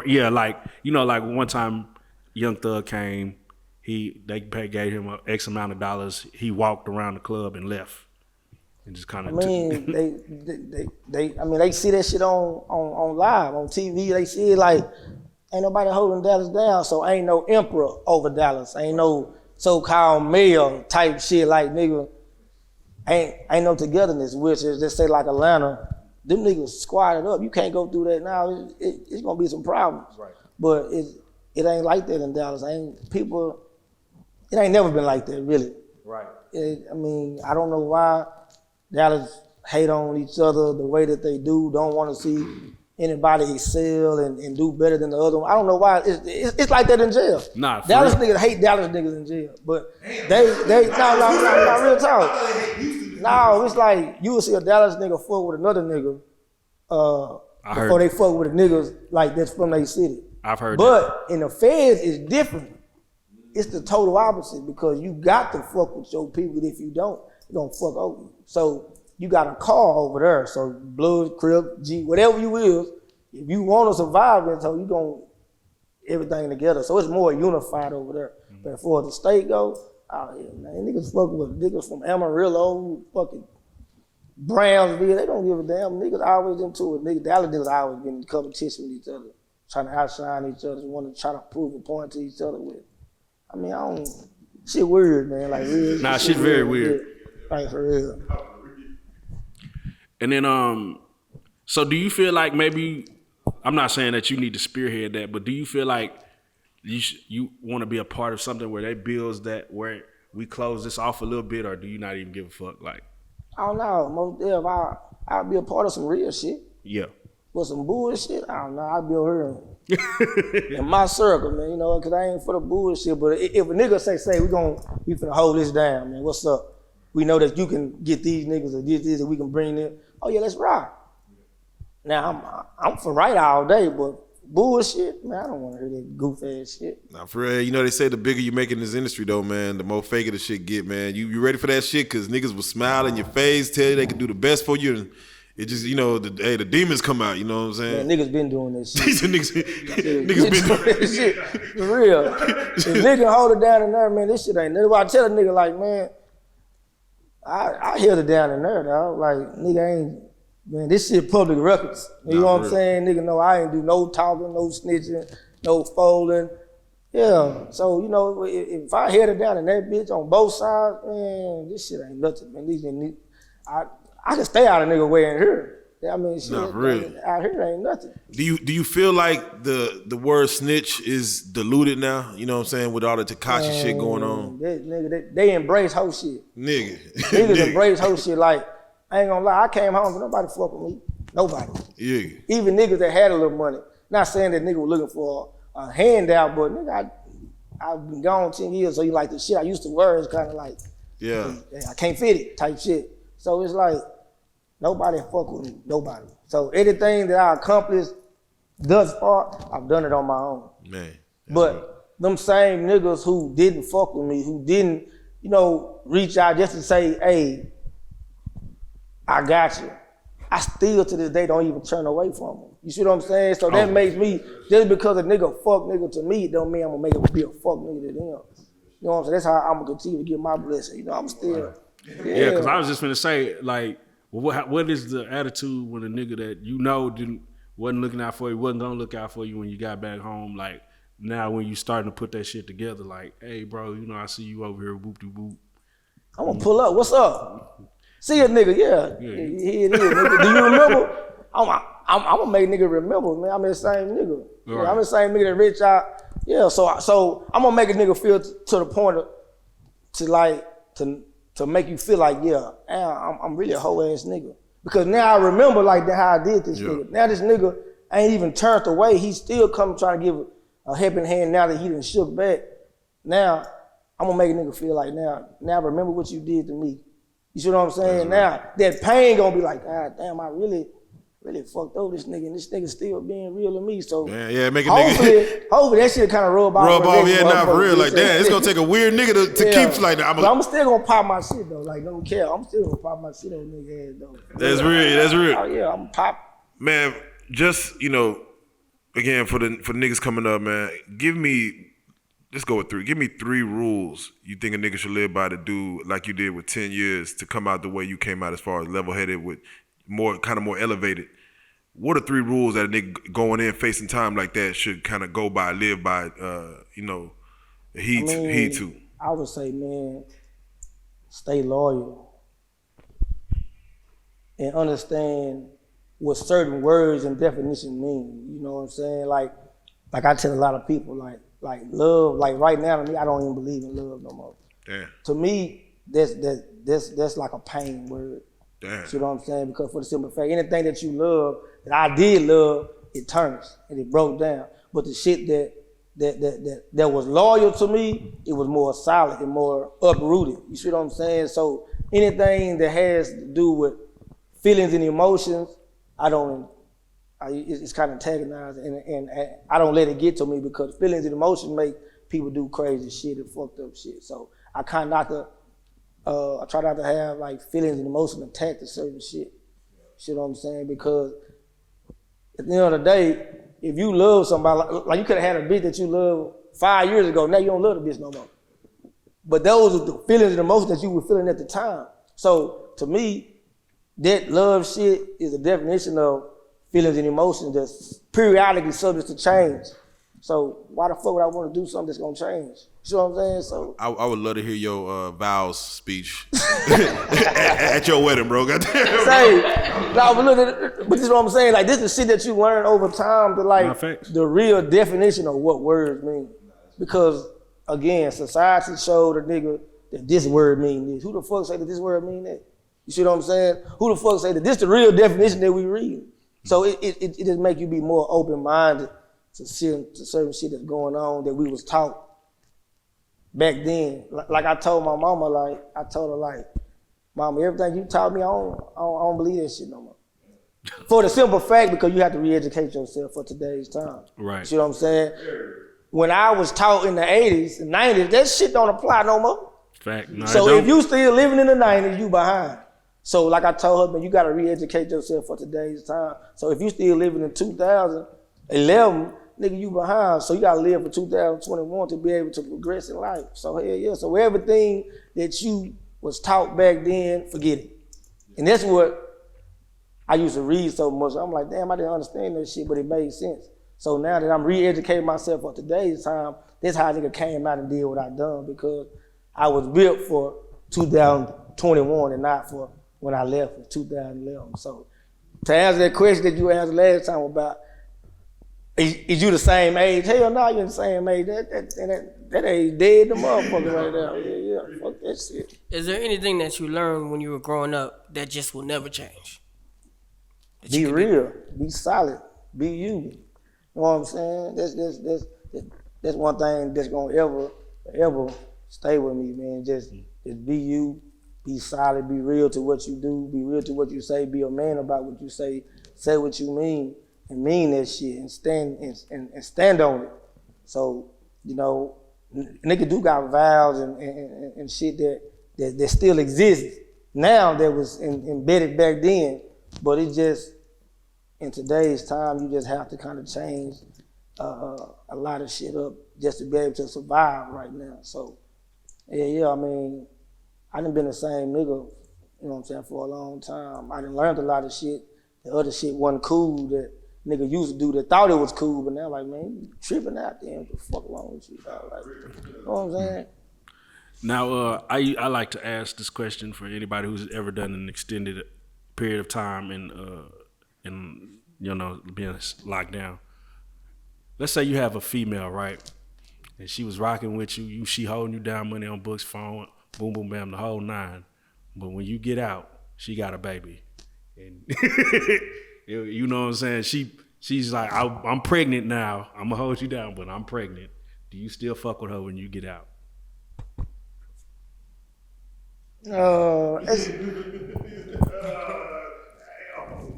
yeah, like, you know, like one time Young Thug came, they gave him an X amount of dollars. He walked around the club and left. And just kind of they see that shit on live, on TV. They see it like, ain't nobody holding Dallas down, so ain't no emperor over Dallas. Ain't no so-called mayor type shit like nigga. Ain't no togetherness, which is just say like Atlanta, them niggas squatted up. You can't go through that now. It's gonna be some problems. Right. But it ain't like that in Dallas. It ain't never been like that, really. Right. I don't know why Dallas hate on each other the way that they do, don't want to see anybody excel and do better than the other one. I don't know why. It's like that in jail. Nah, Dallas niggas hate Dallas niggas in jail. But they no, real talk. No, it's like you will see a Dallas nigga fuck with another nigga before they fuck with the niggas like that's from their city. I've heard But in the feds, it's different. It's the total opposite because you got to fuck with your people. If you don't, you're gonna fuck over you. So you got a car over there. So Blood, Crip, G, whatever you is, if you want to survive it, so you gonna everything together. So it's more unified over there. Mm-hmm. But for the state go, oh yeah, man, niggas fucking with niggas from Amarillo, fucking Brownsville. They don't give a damn. Niggas always into it. Dallas niggas always been in competition with each other, trying to outshine each other, want to try to prove a point to each other with. Shit weird, man. Like real. Nah, shit very weird. Like for real. And then, so do you feel like maybe, I'm not saying that you need to spearhead that, but do you feel like you want to be a part of something where they builds that, where we close this off a little bit, or do you not even give a fuck? Like, I don't know. Most if I'll be a part of some real shit. Yeah. But some bullshit, I don't know. I'll be over here in my circle, man. You know, because I ain't for the bullshit. But if a nigga say we finna hold this down, man. What's up? We know that you can get these niggas or this, and we can bring them. Oh yeah, let's rock. Now I'm for right all day, but bullshit, man, I don't want to hear that goof ass shit. Nah, for real, you know they say the bigger you make in this industry though, man, the more fake the shit get, man. You ready for that shit? Cause niggas will smile in your face, tell you they can do the best for you, and it just, you know, the demons come out. You know what I'm saying? Man, niggas been doing this shit. niggas been doing this shit. For real. If nigga hold it down in there, man, this shit ain't nothing. I tell a nigga like, man, I held it down in there, dog. Like, nigga ain't, man, this shit public records. You know what I'm saying? Nigga know I ain't do no talking, no snitching, no folding. Yeah, so, you know, if I held it down in that bitch on both sides, man, this shit ain't nothing, man. I can stay out of nigga way in here. I mean, shit, really. Out here ain't nothing. Do you feel like the word snitch is diluted now? You know what I'm saying, with all the Tekashi shit going on. They embrace hoe shit. Niggas embrace hoe shit. Like, I ain't gonna lie, I came home, but nobody fuck with me. Nobody. Yeah. Even niggas that had a little money. Not saying that nigga was looking for a handout, but nigga, I've been gone 10 years, so you like the shit I used to wear is kind of like, yeah, I can't fit it type shit. So it's like, nobody fuck with me, nobody. So anything that I accomplished thus far, I've done it on my own. Man. But them same niggas who didn't fuck with me, who didn't, you know, reach out just to say, hey, I got you. I still to this day don't even turn away from them. You see what I'm saying? So that makes me, just because a nigga fuck nigga to me, don't mean I'm gonna make it be a fuck nigga to them. You know what I'm saying? That's how I'm gonna continue to get my blessing. You know, I'm still, Yeah, because I was just gonna say, like, what is the attitude when a nigga that you know wasn't looking out for you, wasn't gonna look out for you when you got back home, like, now when you starting to put that shit together, like, hey, bro, you know, I see you over here, whoop-de-whoop. I'm gonna pull up. What's up? See a nigga, yeah. Here it is, nigga. Do you remember? I'm gonna make nigga remember, man. I'm the same nigga. Right. Yeah, I'm the same nigga that reach out. Yeah, so I'm gonna make a nigga feel to the point of, to make you feel like, yeah, I'm really a hoe ass nigga. Because now I remember like how I did this nigga. Now this nigga ain't even turned away. He still come trying to give a helping hand now that he done shook back. Now I'm gonna make a nigga feel like now remember what you did to me. You see what I'm saying? Now that pain gonna be like, God damn, I really fucked over this nigga, and this nigga still being real to me. So make a nigga hopefully that shit kind of rub off. Not for real. Like, damn, it's gonna take a weird nigga to keep like that. I'm still gonna pop my shit though. Like, don't care. I'm still gonna pop my shit on nigga ass though. That's real. Oh yeah, I'm pop. Man, just, you know, again, for niggas coming up, man, let's go with 3. Give me 3 rules you think a nigga should live by to do like you did with 10 years to come out the way you came out, as far as level-headed with more elevated. What are 3 rules that a nigga going in facing time like that should kind of go by, live by, you know, heed to? I would say, man, stay loyal and understand what certain words and definitions mean. You know what I'm saying? Like I tell a lot of people, like love, like right now to me, I don't even believe in love no more. Damn. To me, that's like a pain word. Damn. You know what I'm saying? Because for the simple fact, anything that you love, that I did love, it turns and it broke down. But the shit that was loyal to me, it was more solid and more uprooted. You see what I'm saying? So anything that has to do with feelings and emotions, it's kind of antagonized, and I don't let it get to me, because feelings and emotions make people do crazy shit and fucked up shit. So I try not to have like feelings and emotions attached to certain shit. You know what I'm saying? Because at the end of the day, if you love somebody, like you could have had a bitch that you loved 5 years ago, now you don't love the bitch no more. But those are the feelings and emotions that you were feeling at the time. So to me, that love shit is a definition of feelings and emotions that's periodically subject to change. So why the fuck would I want to do something that's gonna change? You know what I'm saying? So I would love to hear your vows speech at your wedding, bro. Goddamn. But this is what I'm saying. Like, this is shit that you learn over time, to like the real definition of what words mean. Because again, society showed a nigga that this word mean this. Who the fuck say that this word mean that? You see what I'm saying? Who the fuck say that this the real definition that we read? So it just make you be more open-minded to certain shit that's going on that we was taught back then. Like I told my mama, Mama, everything you taught me, I don't believe that shit no more. For the simple fact, because you have to re-educate yourself for today's time. Right. You see what I'm saying? When I was taught in the 80s and 90s, that shit don't apply no more. Fact. No, so if you still living in the 90s, you behind. So like I told her, man, you gotta re-educate yourself for today's time. So if you still living in 2011, nigga, you behind. So you gotta live for 2021 to be able to progress in life. So hell yeah. So everything that you was taught back then, forget it. And that's what I used to read so much. I'm like, damn, I didn't understand that shit, but it made sense. So now that I'm re-educating myself for today's time, that's how a nigga came out and did what I done, because I was built for 2021 and not for when I left in 2011. So to answer that question that you answered last time about, is you the same age? Hell no, you're the same age. That age dead the motherfucker right there. Yeah, fuck that shit. Is there anything that you learned when you were growing up that just will never change? Be real, be solid, be you. You know what I'm saying? That's one thing that's gonna ever stay with me, man. Just be you, be solid, be real to what you do, be real to what you say, be a man about what you say what you mean, and mean that shit, and stand on it. So, you know, nigga do got vows and shit that still exists now that was embedded back then, but it just, in today's time, you just have to kind of change a lot of shit up just to be able to survive right now. So, yeah, I mean, I done been the same nigga, you know what I'm saying, for a long time. I done learned a lot of shit. The other shit wasn't cool that nigga used to do that thought it was cool, but now like, man, you tripping out there. What the fuck wrong with you, dog? Like, you know what I'm saying? Now, I like to ask this question for anybody who's ever done an extended period of time in you know, being locked down. Let's say you have a female, right? And she was rocking with you, she holding you down, money on books, phone, boom, boom, bam, the whole nine. But when you get out, she got a baby. And you know what I'm saying? She's like, I'm pregnant now. I'm gonna hold you down, but I'm pregnant. Do you still fuck with her when you get out?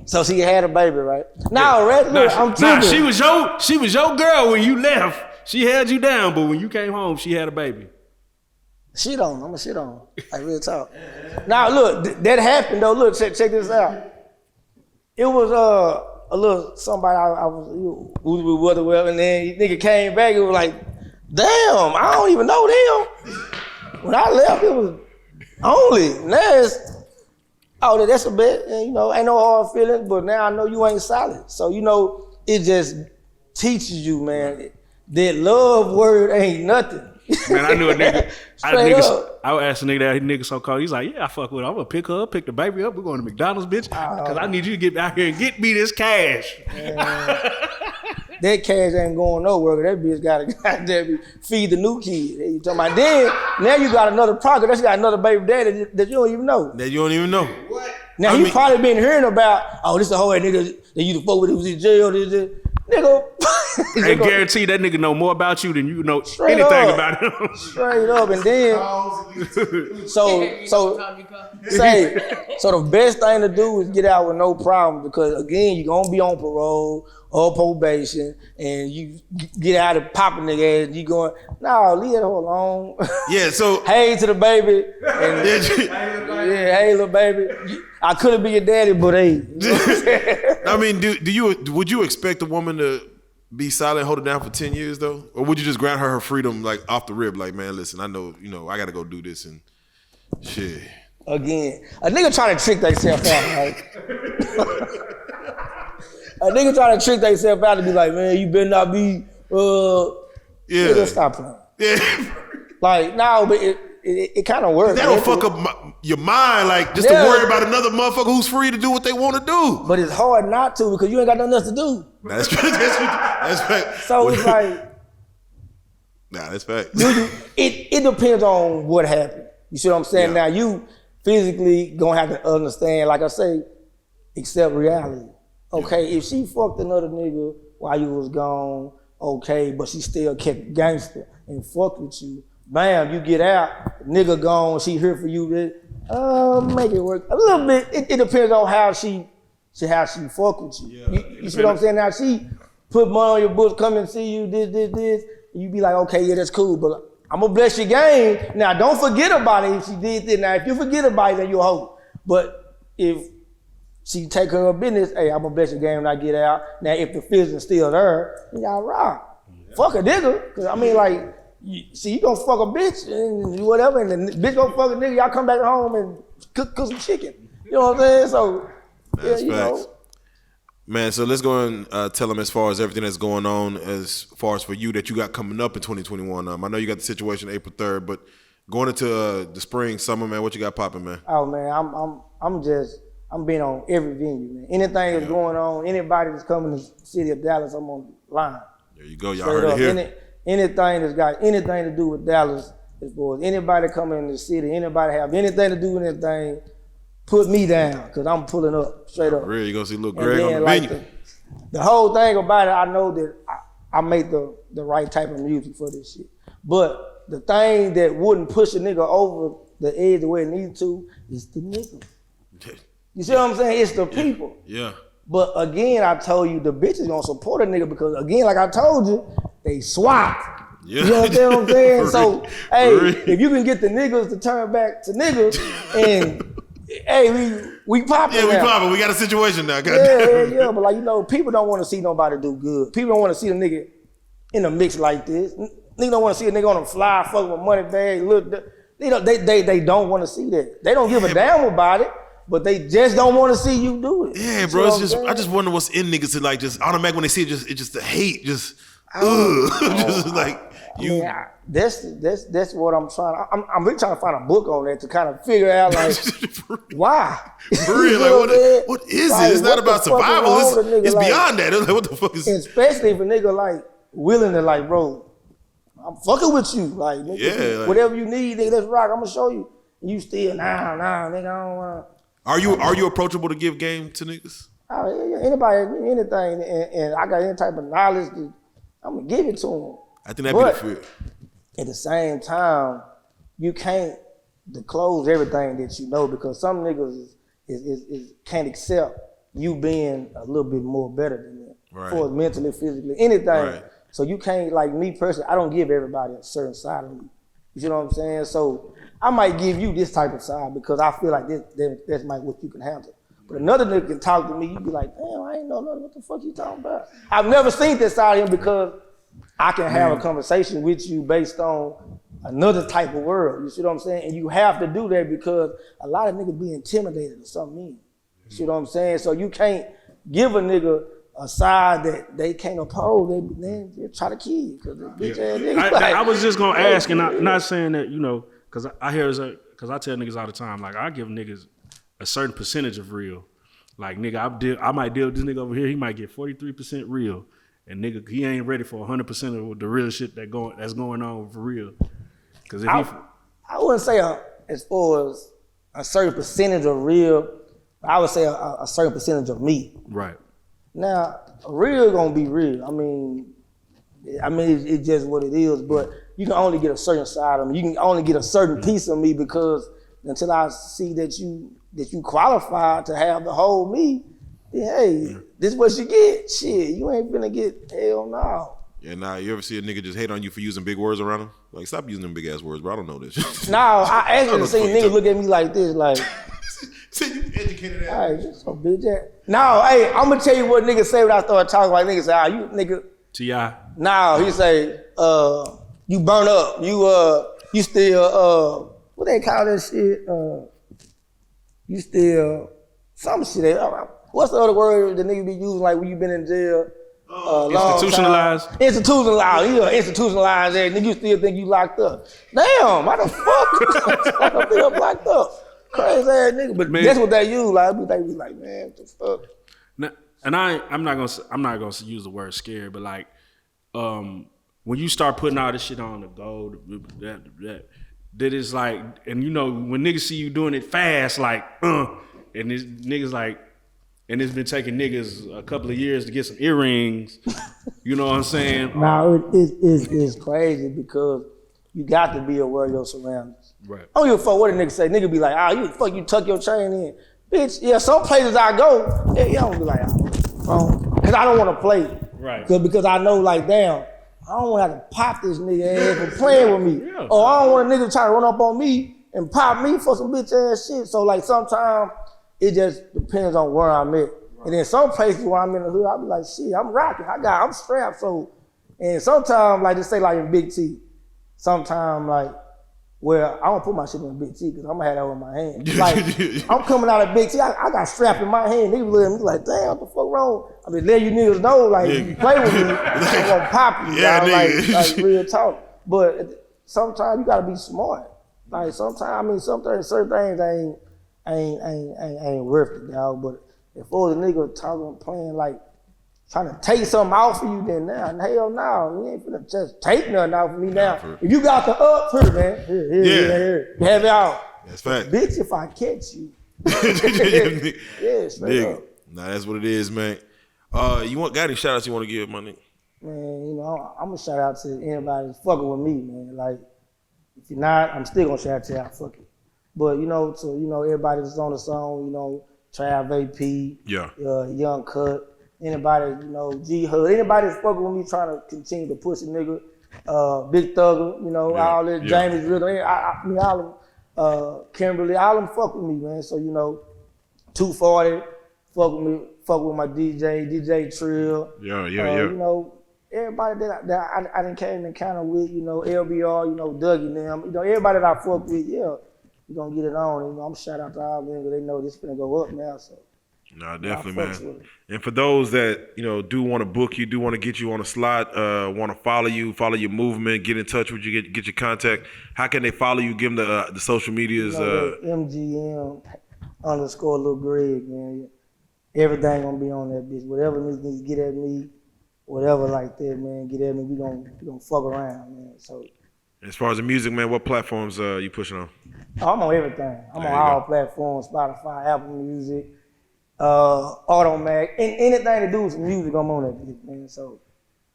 So she had a baby, right? No, right? Look, I'm tripping. Nah, she was your girl when you left. She held you down, but when you came home, she had a baby. Shit on, I'm gonna shit on. Like real talk. Now look, that happened though. Look, check this out. It was a little somebody I was with well, and then nigga came back. It was like, damn, I don't even know them. When I left, it was only. Now it's, oh, that's a bet. And, you know, ain't no hard feelings. But now I know you ain't solid. So you know, it just teaches you, man. That love word ain't nothing. Man, I knew a nigga. I would ask a nigga that nigga so called. He's like, yeah, I fuck with her. I'm gonna pick her up, pick the baby up. We're going to McDonald's, bitch. Because I need you to get out here and get me this cash. That cash ain't going nowhere. That bitch gotta goddamn feed the new kid. You talking about then? Now you got another pocket. That's got another baby daddy that you don't even know. That you don't even know. What? Now he probably been hearing about, oh, this a whole nigga that you the fuck with, who was in jail, this. Nigga. I guarantee that nigga know more about you than you know anything about him. Straight up, and then so the best thing to do is get out with no problem, because again, you're gonna be on parole or probation, and you get out of popping nigga ass, you going, no, leave that hoe alone. Yeah, so hey to the baby, and hey little baby. I couldn't be your daddy, but hey. I mean, would you expect a woman to be silent, hold it down for 10 years though? Or would you just grant her freedom like off the rib, like, man, listen, I know, you know, I gotta go do this and shit. Again, a nigga trying to trick themselves out, right? A nigga trying to trick themselves out to be like, man, you better not be, nigga, stop playing. Yeah. Like, no, but it kind of works. That'll fuck up your mind, like, just to worry about another motherfucker who's free to do what they want to do. But it's hard not to, because you ain't got nothing else to do. That's true. That's fact. So it's like, nah, that's fact. It depends on what happened. You see what I'm saying? Yeah. Now you physically gonna have to understand, like I say, accept reality. Okay, if she fucked another nigga while you was gone, okay, but she still kept gangster and fucked with you, bam, you get out, nigga gone, she here for you, make it work. A little bit, it depends on how she fuck with you. Yeah. You see what I'm saying? Now she put money on your books, come and see you, this, you be like, okay, yeah, that's cool, but I'm gonna bless your game. Now don't forget about it if she did this. Now if you forget about it, then you a hoe. But if she take her business, hey, I'm gonna bless your game when I get out. Now if the feeling's still there, then y'all rock. Yeah. Fuck a nigga. Cause I mean, like, you gonna fuck a bitch and whatever, and the bitch gonna fuck a nigga, y'all come back home and cook some chicken. You know what I'm saying? So, that's you facts. know. Man, so let's go and tell them as far as everything that's going on, as far as for you that you got coming up in 2021. I know you got the situation April 3rd, but going into the spring, summer, man, what you got popping, man? Oh man, I'm being on every venue, man. Anything that's going on, anybody that's coming to the city of Dallas, I'm on the line. There you go, y'all heard it here. Anything that's got anything to do with Dallas, as far as anybody coming in the city, anybody have anything to do with anything, put me down, cause I'm pulling up, straight up. Really, you gonna see Lil Greg on the venue. The whole thing about it, I know that I make the right type of music for this shit. But the thing that wouldn't push a nigga over the edge the way it needs to, it's the niggas. You see what I'm saying? It's the people. Yeah. But again, I told you the bitches gonna support a nigga because again, like I told you, they swap. Yeah. You understand what I'm saying? So, hey, real. if you can get the niggas to turn back to niggas, and hey, we popping. Yeah, we now. popping. We got a situation now. Yeah. But like people don't want to see nobody do good. People don't want to see a nigga in a mix like this. Nigga don't want to see a nigga on a fly fucking with money bag. Look, they don't want to see that. They don't give a damn about it. But they just don't want to see you do it. Yeah, bro. It's just I just wonder what's in niggas to like just automatic when they see it. It's just the hate. Just just like you. I mean, that's what I'm trying. I'm really trying to find a book on that to kind of figure out like why. For real, like what is it? It's not about survival. It's beyond that. It's like what the fuck is? Especially if a nigga like willing to like, bro, I'm fucking with you. Like, nigga, like, whatever you need, nigga, let's rock. I'm gonna show you. You still nah, nigga, I don't want. Are you approachable to give game to niggas? Anybody, anything, and I got any type of knowledge, I'm gonna give it to them. I think that'd be the fear. At the same time, you can't disclose everything that you know because some niggas is can't accept you being a little bit more better than them, right. For mentally, physically, anything. Right. So you can't, like me personally, I don't give everybody a certain side of me. You see what I'm saying? So I might give you this type of side because I feel like that's what you can handle. But another nigga can talk to me, you be like, damn, I ain't know nothing. What the fuck you talking about? I've never seen this side of him because I can have a conversation with you based on another type of world. You see what I'm saying? And you have to do that because a lot of niggas be intimidated or something mean. You see what I'm saying? So you can't give a nigga a side that they can't oppose. They try to kill you because bitch ass nigga. I was just gonna ask, and I'm not saying that, you know, because I hear, because I tell niggas all the time, like I give niggas a certain percentage of real. Like nigga, I might deal with this nigga over here. He might get 43% real, and nigga, he ain't ready for 100% of the real shit that's going on for real. Because if I wouldn't say as far as a certain percentage of real. I would say a certain percentage of me. Right. Now, real gonna be real. I mean, it's just what it is. But you can only get a certain side of me. You can only get a certain piece of me because until I see that you qualified to have the whole me, then hey, this is what you get. Shit, you ain't finna get hell no. Yeah, nah. You ever see a nigga just hate on you for using big words around him? Like, stop using them big ass words, bro. I don't know this. No, I actually seen niggas look at me like this, like. See, you educated ass. All right, just so bitch ass. No, hey, I'm gonna tell you what niggas say when I start talking like niggas say, you nigga. T.I. No, he say, you burn up. You still, what they call that shit? You still, some shit. What's the other word the nigga be using like when you been in jail? Institutionalized. Institutionalized. You institutionalized ass. Nigga, you still think you locked up. Damn, why the fuck? I'm still locked up. Crazy ass nigga, but man, that's what they use. Like, they be like, man, what the fuck? Now, and I'm not gonna use the word scared, but like, when you start putting all this shit on the go, that is like, and you know, when niggas see you doing it fast, like, and this niggas like, and it's been taking niggas a couple of years to get some earrings. You know what I'm saying? No, it's crazy because you got to be aware of your surroundings. Right. I don't give a fuck what a nigga say. Nigga be like, you tuck your chain in. Bitch, yeah, some places I go, yeah, I don't be like, because I don't want to play. Right. Because I know, like, damn, I don't want to have to pop this nigga ass for playing with me. Yeah. Or I don't want a nigga try to run up on me and pop me for some bitch ass shit. So, like, sometimes it just depends on where I'm at. And then some places where I'm in the hood, I be like, shit, I'm rocking. I'm strapped. So, and sometimes, like, just say, like, in Big T, sometimes, like, well, I don't put my shit in Big T because I'm gonna have that in my hand. Like, I'm coming out of Big T, I got strap in my hand. Niggas look at me like, damn, what the fuck wrong? I mean, let you niggas know, like, if you play with me, I'm gonna pop you. Yeah, like real talk. But sometimes you gotta be smart. Like, sometimes, certain things ain't worth it, dog. But if all the nigga talking, playing, like, trying to take something off of you, then now, hell no, you ain't finna just take nothing off of me now. If you got the up, here, man, here, have it out. That's fact. Bitch, if I catch you. Yeah, straight up. Nah, that's what it is, man. Got any shout outs you want to give, my nigga? Man, you know, I'm gonna shout out to anybody that's fucking with me, man. Like, if you're not, I'm still gonna shout you out, fuck it. But to everybody that's on the song, Trav AP, Yeah. Young Cut, anybody, G Hood, anybody that's fucking with me trying to continue to push a nigga, Big Thugger, all that, James Riddle, I mean, all of them, Kimberly, all of them fuck with me, man. So 240, fuck with my DJ Trill. Yeah. Everybody that I done came in encounter with, LBR, Dougie, them, everybody that I fuck with, we gonna get it on. I'm shout out to all them because they know this finna go up now. So. No, definitely, man. And for those that do want to book you, do want to get you on a slot, want to follow your movement, get in touch with you, get your contact. How can they follow you? Give them the social medias. MGM _ Lil Greg, man. Everything gonna be on that bitch. Whatever niggas need to get at me, whatever like that, man. Get at me. We gonna fuck around, man. So. As far as the music, man, what platforms you pushing on? Oh, I'm on everything. I'm on all platforms: Spotify, Apple Music. Automatic, and anything to do with some music, I'm on that bitch, man. So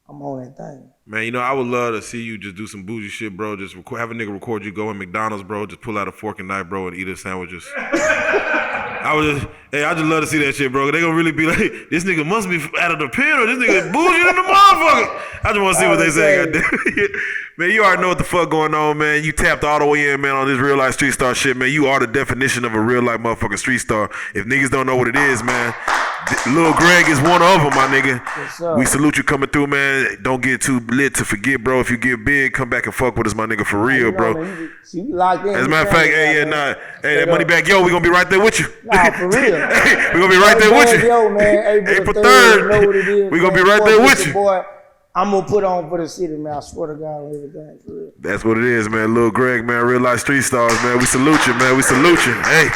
I'm on that thing. Man, I would love to see you just do some bougie shit, bro. Just have a nigga record you go in McDonald's, bro. Just pull out a fork and knife, bro, and eat his sandwiches. I just love to see that shit, bro. They gonna really be like, this nigga must be out of the pen or this nigga bougie than the motherfucker. I just want to see what they say, goddamn. Man, you already know what the fuck going on, man. You tapped all the way in, man, on this real life street star shit, man. You are the definition of a real life motherfucking street star. If niggas don't know what it is, man, Lil Greg is one of them, my nigga. Yes, we salute you coming through, man. Don't get too lit to forget, bro. If you get big, come back and fuck with us, my nigga, for real, bro. Man, you locked in. As a matter of fact, hey, that money back, yo, we gonna be right there with you. Nah, for real. We gonna be right there with you. Yo, man, April 3rd. We gonna be right there with you. Boy, I'm gonna put on for the city, man. I swear to God on everything, for real. That's what it is, man. Lil Greg, man. Real life street stars, man. We salute you, man. We salute you. Hey.